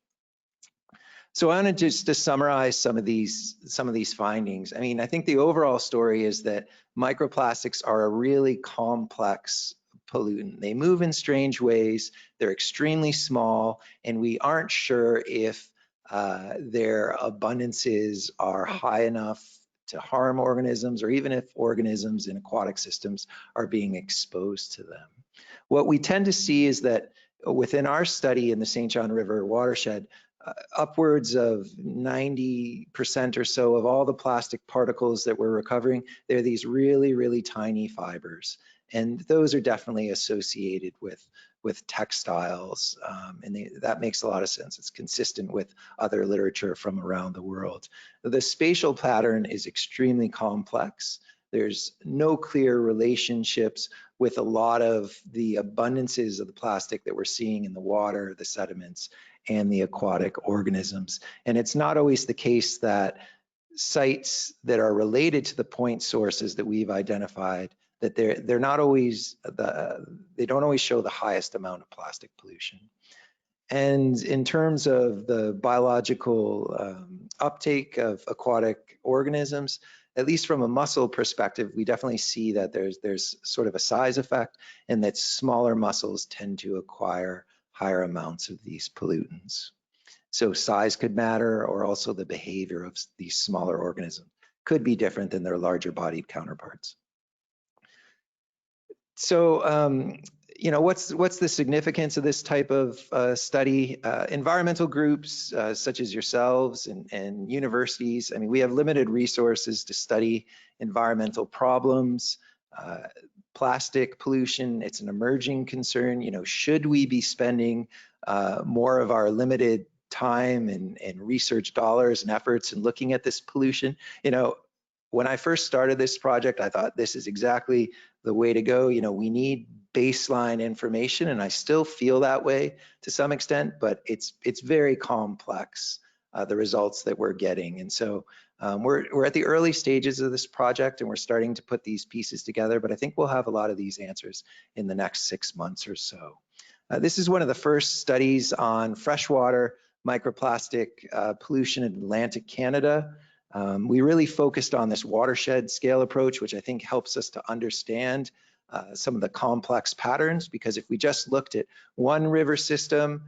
So I wanted just to summarize some of these findings. I mean, I think the overall story is that microplastics are a really complex pollutant. They move in strange ways, they're extremely small, and we aren't sure if their abundances are high enough to harm organisms, or even if organisms in aquatic systems are being exposed to them. What we tend to see is that within our study in the St. John River Watershed, upwards of 90% or so of all the plastic particles that we're recovering, they're these really, really tiny fibers. And those are definitely associated with textiles, and that makes a lot of sense. It's consistent with other literature from around the world. The spatial pattern is extremely complex. There's no clear relationships with a lot of the abundances of the plastic that we're seeing in the water, the sediments, and the aquatic organisms. And it's not always the case that sites that are related to the point sources that we've identified, that they're not always they don't always show the highest amount of plastic pollution. And in terms of the biological uptake of aquatic organisms, at least from a mussel perspective, we definitely see that there's sort of a size effect, and that smaller mussels tend to acquire higher amounts of these pollutants. So size could matter, or also the behavior of these smaller organisms could be different than their larger bodied counterparts. So, you know, what's the significance of this type of study? Environmental groups such as yourselves and universities, I mean, we have limited resources to study environmental problems. Plastic pollution, it's an emerging concern. You know, should we be spending more of our limited time and research dollars and efforts in looking at this pollution? You know, when I first started this project, I thought this is exactly the way to go. You know, we need baseline information, and I still feel that way to some extent, but it's very complex, the results that we're getting. And so we're at the early stages of this project, and we're starting to put these pieces together, but I think we'll have a lot of these answers in the next 6 months or so. This is one of the first studies on freshwater microplastic pollution in Atlantic Canada. We really focused on this watershed scale approach, which I think helps us to understand some of the complex patterns, because if we just looked at one river system,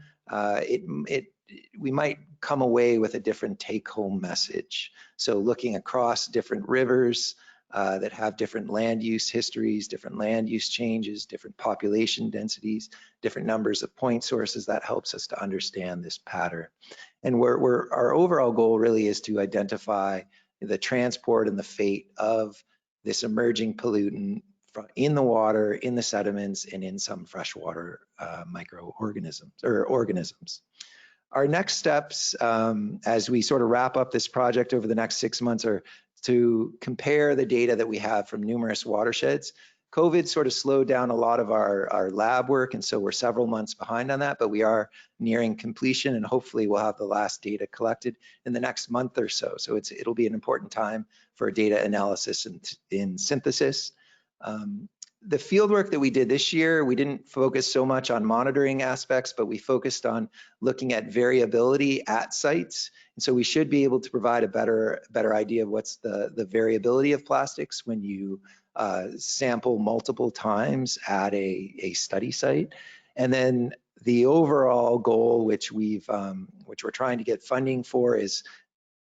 we might come away with a different take-home message. So looking across different rivers that have different land use histories, different land use changes, different population densities, different numbers of point sources, that helps us to understand this pattern. And our overall goal really is to identify the transport and the fate of this emerging pollutant in the water, in the sediments, and in some freshwater microorganisms or organisms. Our next steps, as we sort of wrap up this project over the next 6 months, are to compare the data that we have from numerous watersheds. COVID sort of slowed down a lot of our lab work, and so we're several months behind on that, but we are nearing completion, and hopefully we'll have the last data collected in the next month or so. So it'll be an important time for data analysis and in synthesis. The field work that we did this year, we didn't focus so much on monitoring aspects, but we focused on looking at variability at sites. And so we should be able to provide a better idea of what's the variability of plastics when you sample multiple times at a study site. And then the overall goal, which we're trying to get funding for, is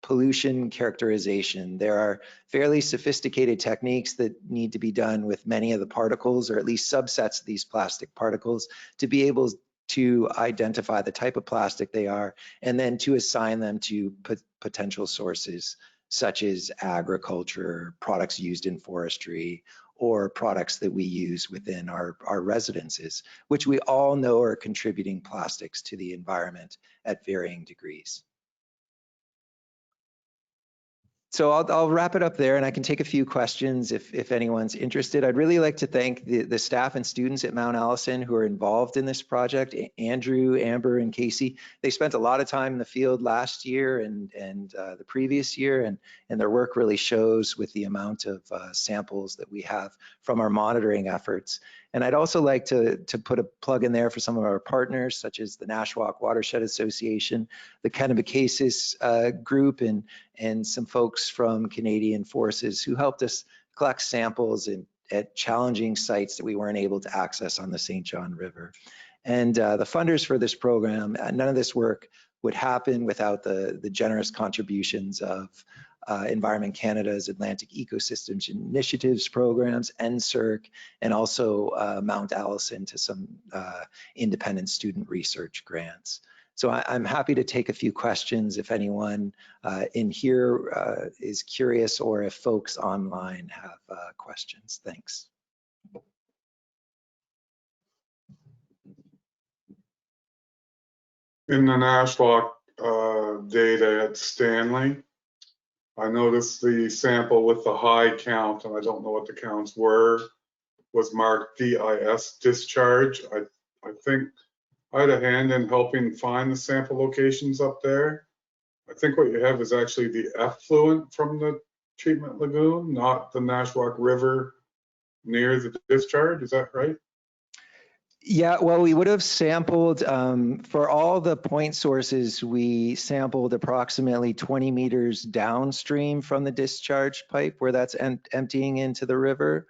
pollution characterization. There are fairly sophisticated techniques that need to be done with many of the particles, or at least subsets of these plastic particles, to be able to identify the type of plastic they are, and then to assign them to potential sources such as agriculture, products used in forestry, or products that we use within our residences, which we all know are contributing plastics to the environment at varying degrees. So I'll wrap it up there, and I can take a few questions if anyone's interested. I'd really like to thank the staff and students at Mount Allison who are involved in this project. Andrew, Amber, and Casey. They spent a lot of time in the field last year and the previous year, and their work really shows with the amount of samples that we have from our monitoring efforts. And I'd also like to put a plug in there for some of our partners, such as the Nashwaak Watershed Association, the Kennebecasis group, and some folks from Canadian Forces who helped us collect samples at challenging sites that we weren't able to access on the St. John River. And the funders for this program, none of this work would happen without the generous contributions of Environment Canada's Atlantic Ecosystems Initiatives programs, NSERC, and also Mount Allison to some independent student research grants. So I'm happy to take a few questions if anyone in here is curious, or if folks online have questions. Thanks.
In the Nashwaak data at Stanley, I noticed the sample with the high count, and I don't know what the counts were, was marked DIS discharge. I think I had a hand in helping find the sample locations up there. I think what you have is actually the effluent from the treatment lagoon, not the Nashwaak River near the discharge. Is that right?
Yeah, well, we would have sampled, for all the point sources, we sampled approximately 20 meters downstream from the discharge pipe where that's emptying into the river,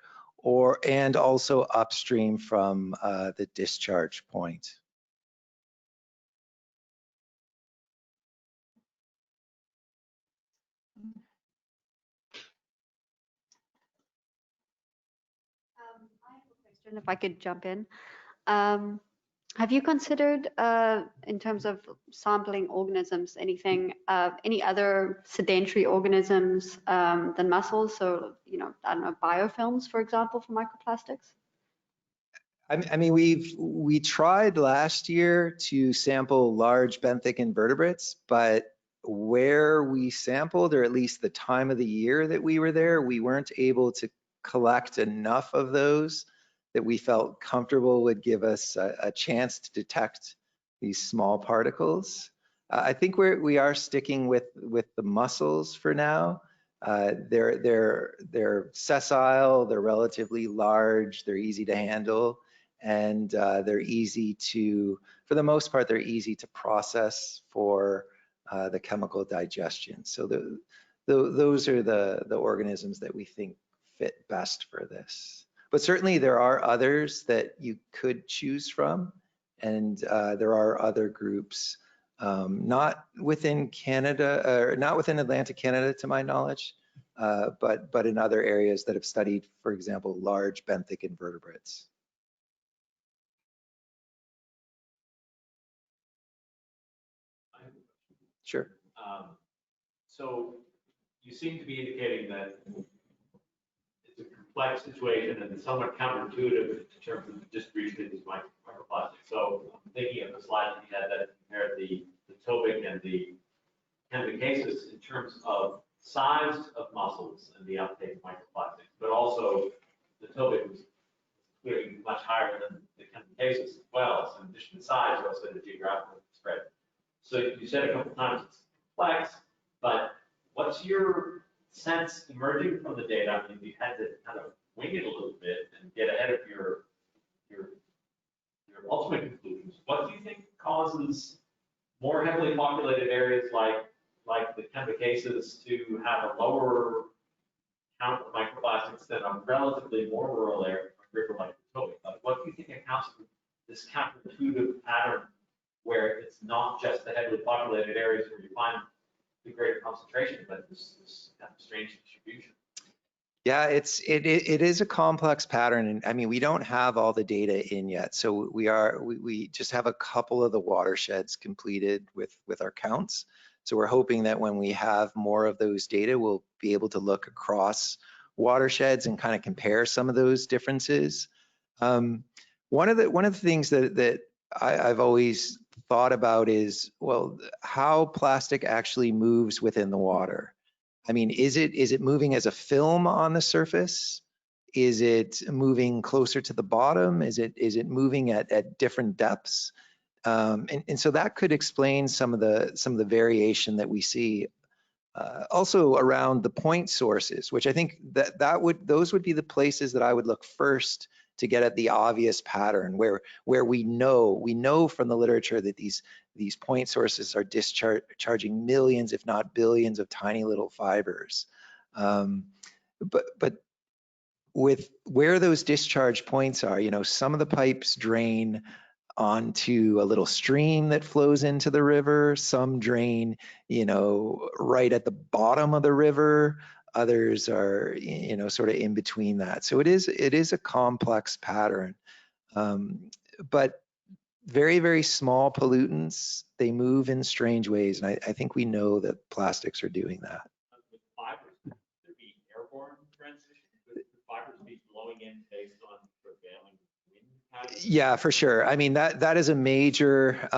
and also upstream from the discharge point.
I have a question, if I could jump in. Have you considered, in terms of sampling organisms, anything, any other sedentary organisms than mussels? So, you know, I don't know, biofilms, for example, for microplastics?
I mean, we tried last year to sample large benthic invertebrates, but where we sampled, or at least the time of the year that we were there, we weren't able to collect enough of those that we felt comfortable would give us a chance to detect these small particles. I think we are sticking with the mussels for now. They're sessile, they're relatively large, they're easy to handle, and they're easy to, for the most part, they're easy to process for the chemical digestion. So those are the organisms that we think fit best for this. But certainly there are others that you could choose from, and there are other groups, not within Canada, or not within Atlantic Canada to my knowledge, but in other areas that have studied, for example, large benthic invertebrates. Sure.
So you seem to be indicating that it's a complex situation and somewhat counterintuitive in terms of the distribution of these microplastics. So I'm thinking of the slide that you had that compared the topic and the Kennebecasis in terms of size of mussels and the uptake of microplastics, but also the topic was clearly much higher than the Kennebecasis as well. So in addition to size, also the geographical spread. So you said a couple of times it's complex, but what's your sense emerging from the data? I mean, you had to kind of wing it a little bit and get ahead of your ultimate conclusions. What do you think causes more heavily populated areas like the Kennebecasis to have a lower count of microplastics than a relatively more rural area, river like the Potomac? Like, what do you think accounts for this counterintuitive pattern where it's not just the heavily populated areas where you find the greater concentration, but this kind of strange distribution?
Yeah, it is a complex pattern, and I mean, we don't have all the data in yet, so we just have a couple of the watersheds completed with our counts. So we're hoping that when we have more of those data, we'll be able to look across watersheds and kind of compare some of those differences. One of the things that I've always thought about is, well, how plastic actually moves within the water. I mean, is it moving as a film on the surface? Is it moving closer to the bottom? Is it moving at different depths? And so that could explain some of the variation that we see. Also around the point sources, which I think those would be the places that I would look first to get at the obvious pattern, where we know from the literature that these point sources are discharging millions, if not billions, of tiny little fibers. But with where those discharge points are, you know, some of the pipes drain onto a little stream that flows into the river. Some drain, you know, right at the bottom of the river. Others are, you know, sort of in between that. So it is a complex pattern. But very, very small pollutants, they move in strange ways. And I think we know that plastics are doing that.
With fibers, could there be airborne transition? Could fibers be blowing in based on prevailing wind patterns?
Yeah, for sure. I mean, that is a major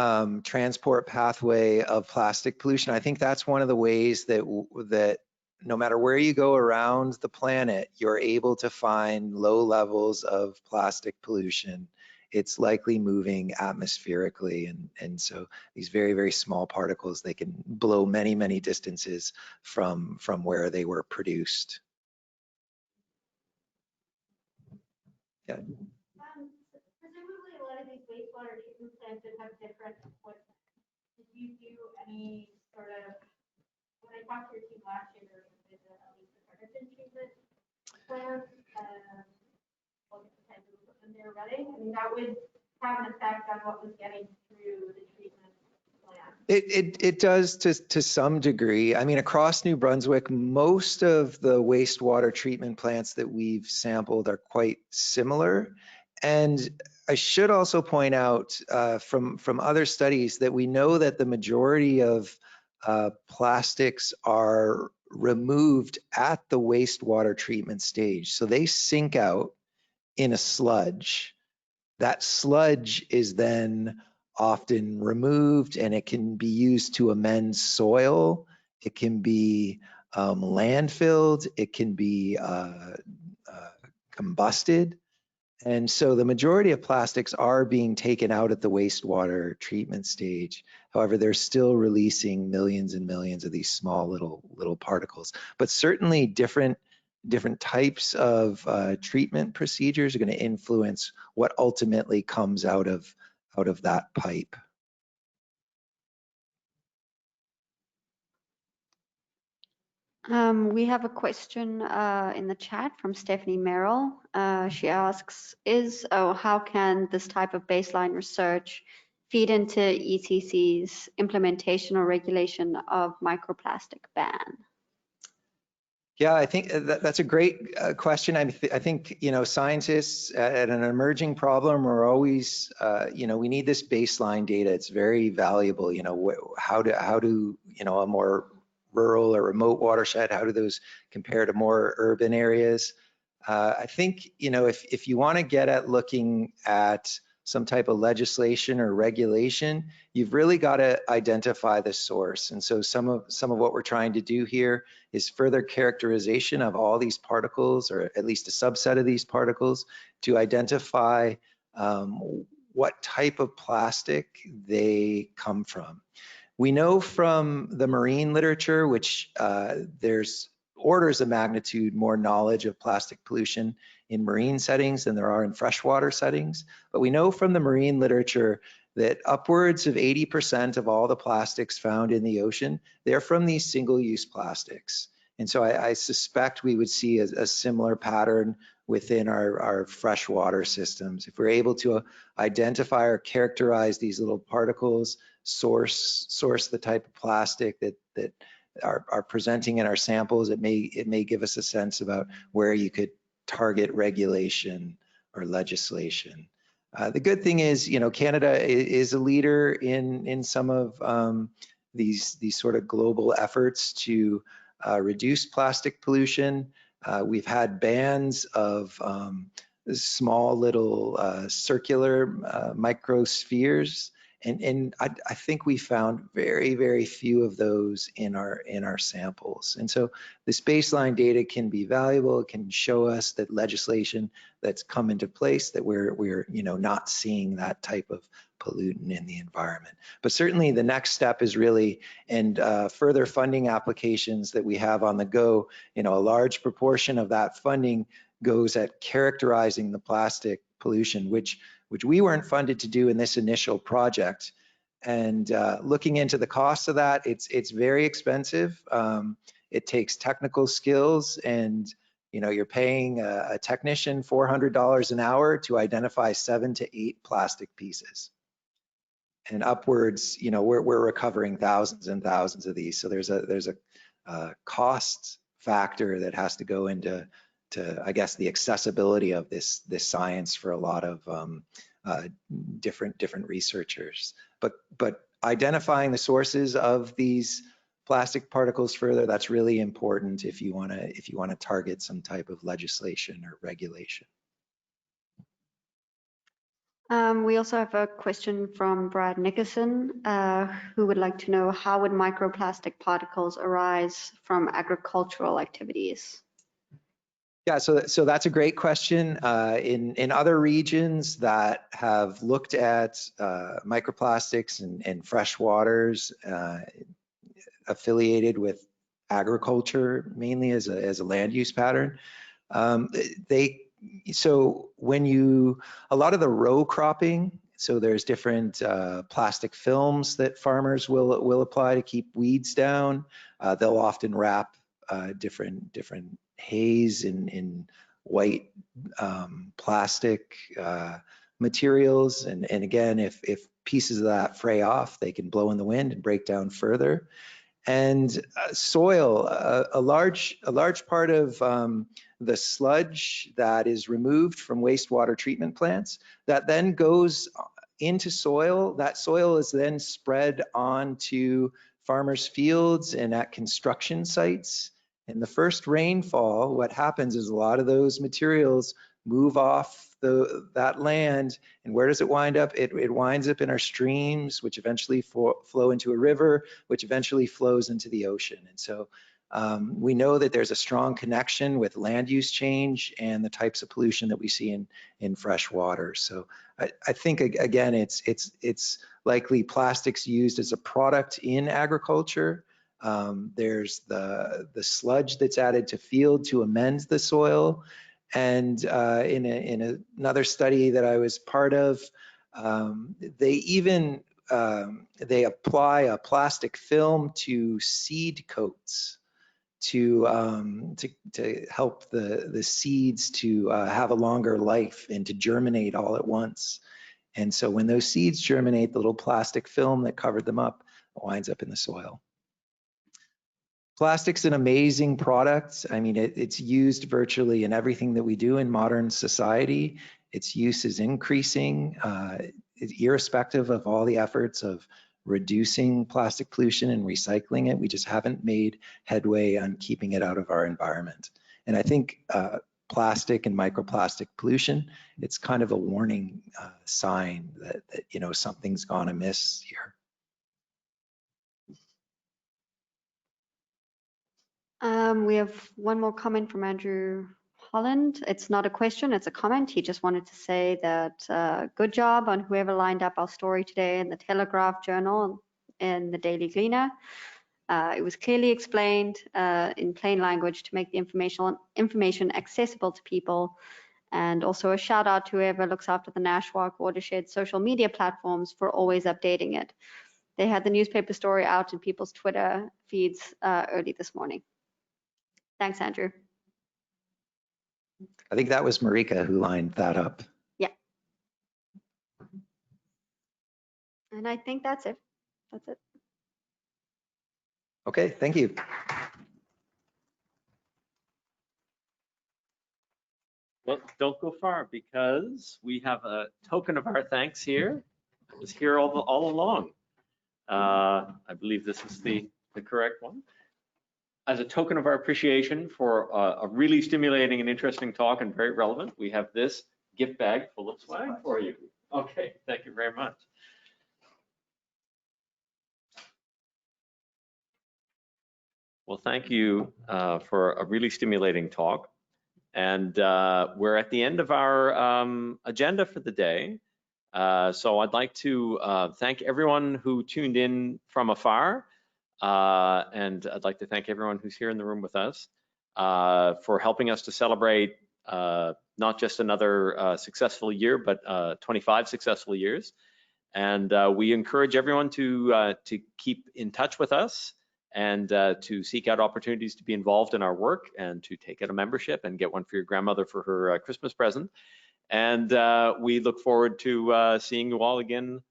transport pathway of plastic pollution. I think that's one of the ways that no matter where you go around the planet, you're able to find low levels of plastic pollution. It's likely moving atmospherically, and so these very, very small particles, they can blow many, many distances from where they were produced. Yeah.
Presumably a lot of these wastewater treatment plants would have different equipment. Did you do any sort of, when I talked to your team last year, there was a visit at least the hydrogen treatment plant, look at the type of equipment they were running. I mean, that would have an effect on what was getting through the treatment plant.
It does to some degree. I mean, across New Brunswick, most of the wastewater treatment plants that we've sampled are quite similar. And I should also point out from other studies that we know that the majority of plastics are removed at the wastewater treatment stage. So they sink out in a sludge. That sludge is then often removed, and it can be used to amend soil. It can be landfilled. It can be combusted. And so the majority of plastics are being taken out at the wastewater treatment stage. However, they're still releasing millions and millions of these small little particles. But certainly different types of treatment procedures are going to influence what ultimately comes out of that pipe.
We have a question in the chat from Stephanie Merrill. She asks, how can this type of baseline research feed into ECC's implementation or regulation of microplastic ban?
Yeah, I think that's a great question. I think, you know, scientists at an emerging problem are always, you know, we need this baseline data. It's very valuable. You know, how do you know, a more rural or remote watershed, how do those compare to more urban areas? I think, you know, if you want to get at looking at some type of legislation or regulation, you've really got to identify the source. And so some of what we're trying to do here is further characterization of all these particles, or at least a subset of these particles, to identify what type of plastic they come from. We know from the marine literature, which there's orders of magnitude more knowledge of plastic pollution in marine settings than there are in freshwater settings. But we know from the marine literature that upwards of 80% of all the plastics found in the ocean, they're from these single-use plastics. And so I suspect we would see a similar pattern within our freshwater systems. If we're able to identify or characterize these little particles, source the type of plastic that are presenting in our samples, it may give us a sense about where you could target regulation or legislation. The good thing is, you know, Canada is a leader in some of these sort of global efforts to reduce plastic pollution. We've had bands of small little circular microspheres, and I think we found very, very few of those in our samples. And so this baseline data can be valuable. It can show us that legislation that's come into place, that we're not seeing that type of pollutant in the environment. But certainly the next step is really, and further funding applications that we have on the go, a large proportion of that funding goes at characterizing the plastic pollution, which we weren't funded to do in this initial project. And looking into the cost of that, it's very expensive. It takes technical skills, and you're paying a technician $400 an hour to identify 7 to 8 plastic pieces. And upwards, we're recovering thousands and thousands of these. So there's a cost factor that has to go into, I guess, the accessibility of this science for a lot of different researchers. But identifying the sources of these plastic particles further, that's really important if you want to target some type of legislation or regulation.
We also have a question from Brad Nickerson, who would like to know, how would microplastic particles arise from agricultural activities?
Yeah, so that's a great question. In other regions that have looked at microplastics and fresh waters affiliated with agriculture, mainly as a land use pattern, so a lot of the row cropping, so there's different plastic films that farmers will apply to keep weeds down. They'll often wrap different hays in white plastic materials, and again, if pieces of that fray off, they can blow in the wind and break down further. And soil, a large part of the sludge that is removed from wastewater treatment plants that then goes into soil, that soil is then spread onto farmers' fields and at construction sites. In the first rainfall, what happens is a lot of those materials move off that land, and where does it wind up? It winds up in our streams, which eventually flow into a river, which eventually flows into the ocean. And so we know that there's a strong connection with land use change and the types of pollution that we see in fresh water. So I think, again, it's likely plastics used as a product in agriculture. There's the sludge that's added to field to amend the soil. And in another study that I was part of, they apply a plastic film to seed coats to help the seeds to have a longer life and to germinate all at once. And so when those seeds germinate, the little plastic film that covered them up winds up in the soil. Plastic's an amazing product. I mean, it's used virtually in everything that we do in modern society. Its use is increasing, irrespective of all the efforts of reducing plastic pollution and recycling it. We just haven't made headway on keeping it out of our environment. And I think plastic and microplastic pollution, it's kind of a warning sign that something's gone amiss here.
We have one more comment from Andrew Holland. It's not a question, it's a comment. He just wanted to say that good job on whoever lined up our story today in the Telegraph Journal and the Daily Gleaner. It was clearly explained in plain language to make the information accessible to people. And also a shout out to whoever looks after the Nashwaak Watershed social media platforms for always updating it. They had the newspaper story out in people's Twitter feeds early this morning. Thanks, Andrew.
I think that was Marika who lined that up.
Yeah. And I think that's it. That's it.
Okay, thank you.
Well, don't go far, because we have a token of our thanks here. It was here all along. I believe this is the correct one. as a token of our appreciation for a really stimulating and interesting talk and very relevant, we have this gift bag full of swag for you. Okay, thank you very much. Well, thank you for a really stimulating talk. And we're at the end of our agenda for the day. So I'd like to thank everyone who tuned in from afar. And I'd like to thank everyone who's here in the room with us for helping us to celebrate not just another successful year, but 25 successful years. And we encourage everyone to keep in touch with us and to seek out opportunities to be involved in our work and to take out a membership and get one for your grandmother for her Christmas present. And we look forward to seeing you all again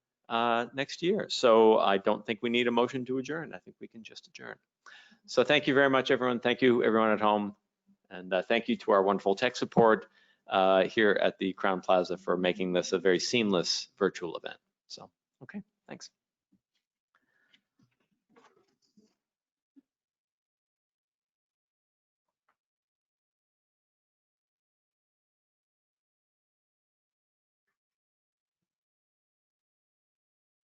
next year. So I don't think we need a motion to adjourn. I think we can just adjourn. So thank you very much, everyone. Thank you, everyone at home. And thank you to our wonderful tech support here at the Crown Plaza for making this a very seamless virtual event. So, okay, thanks.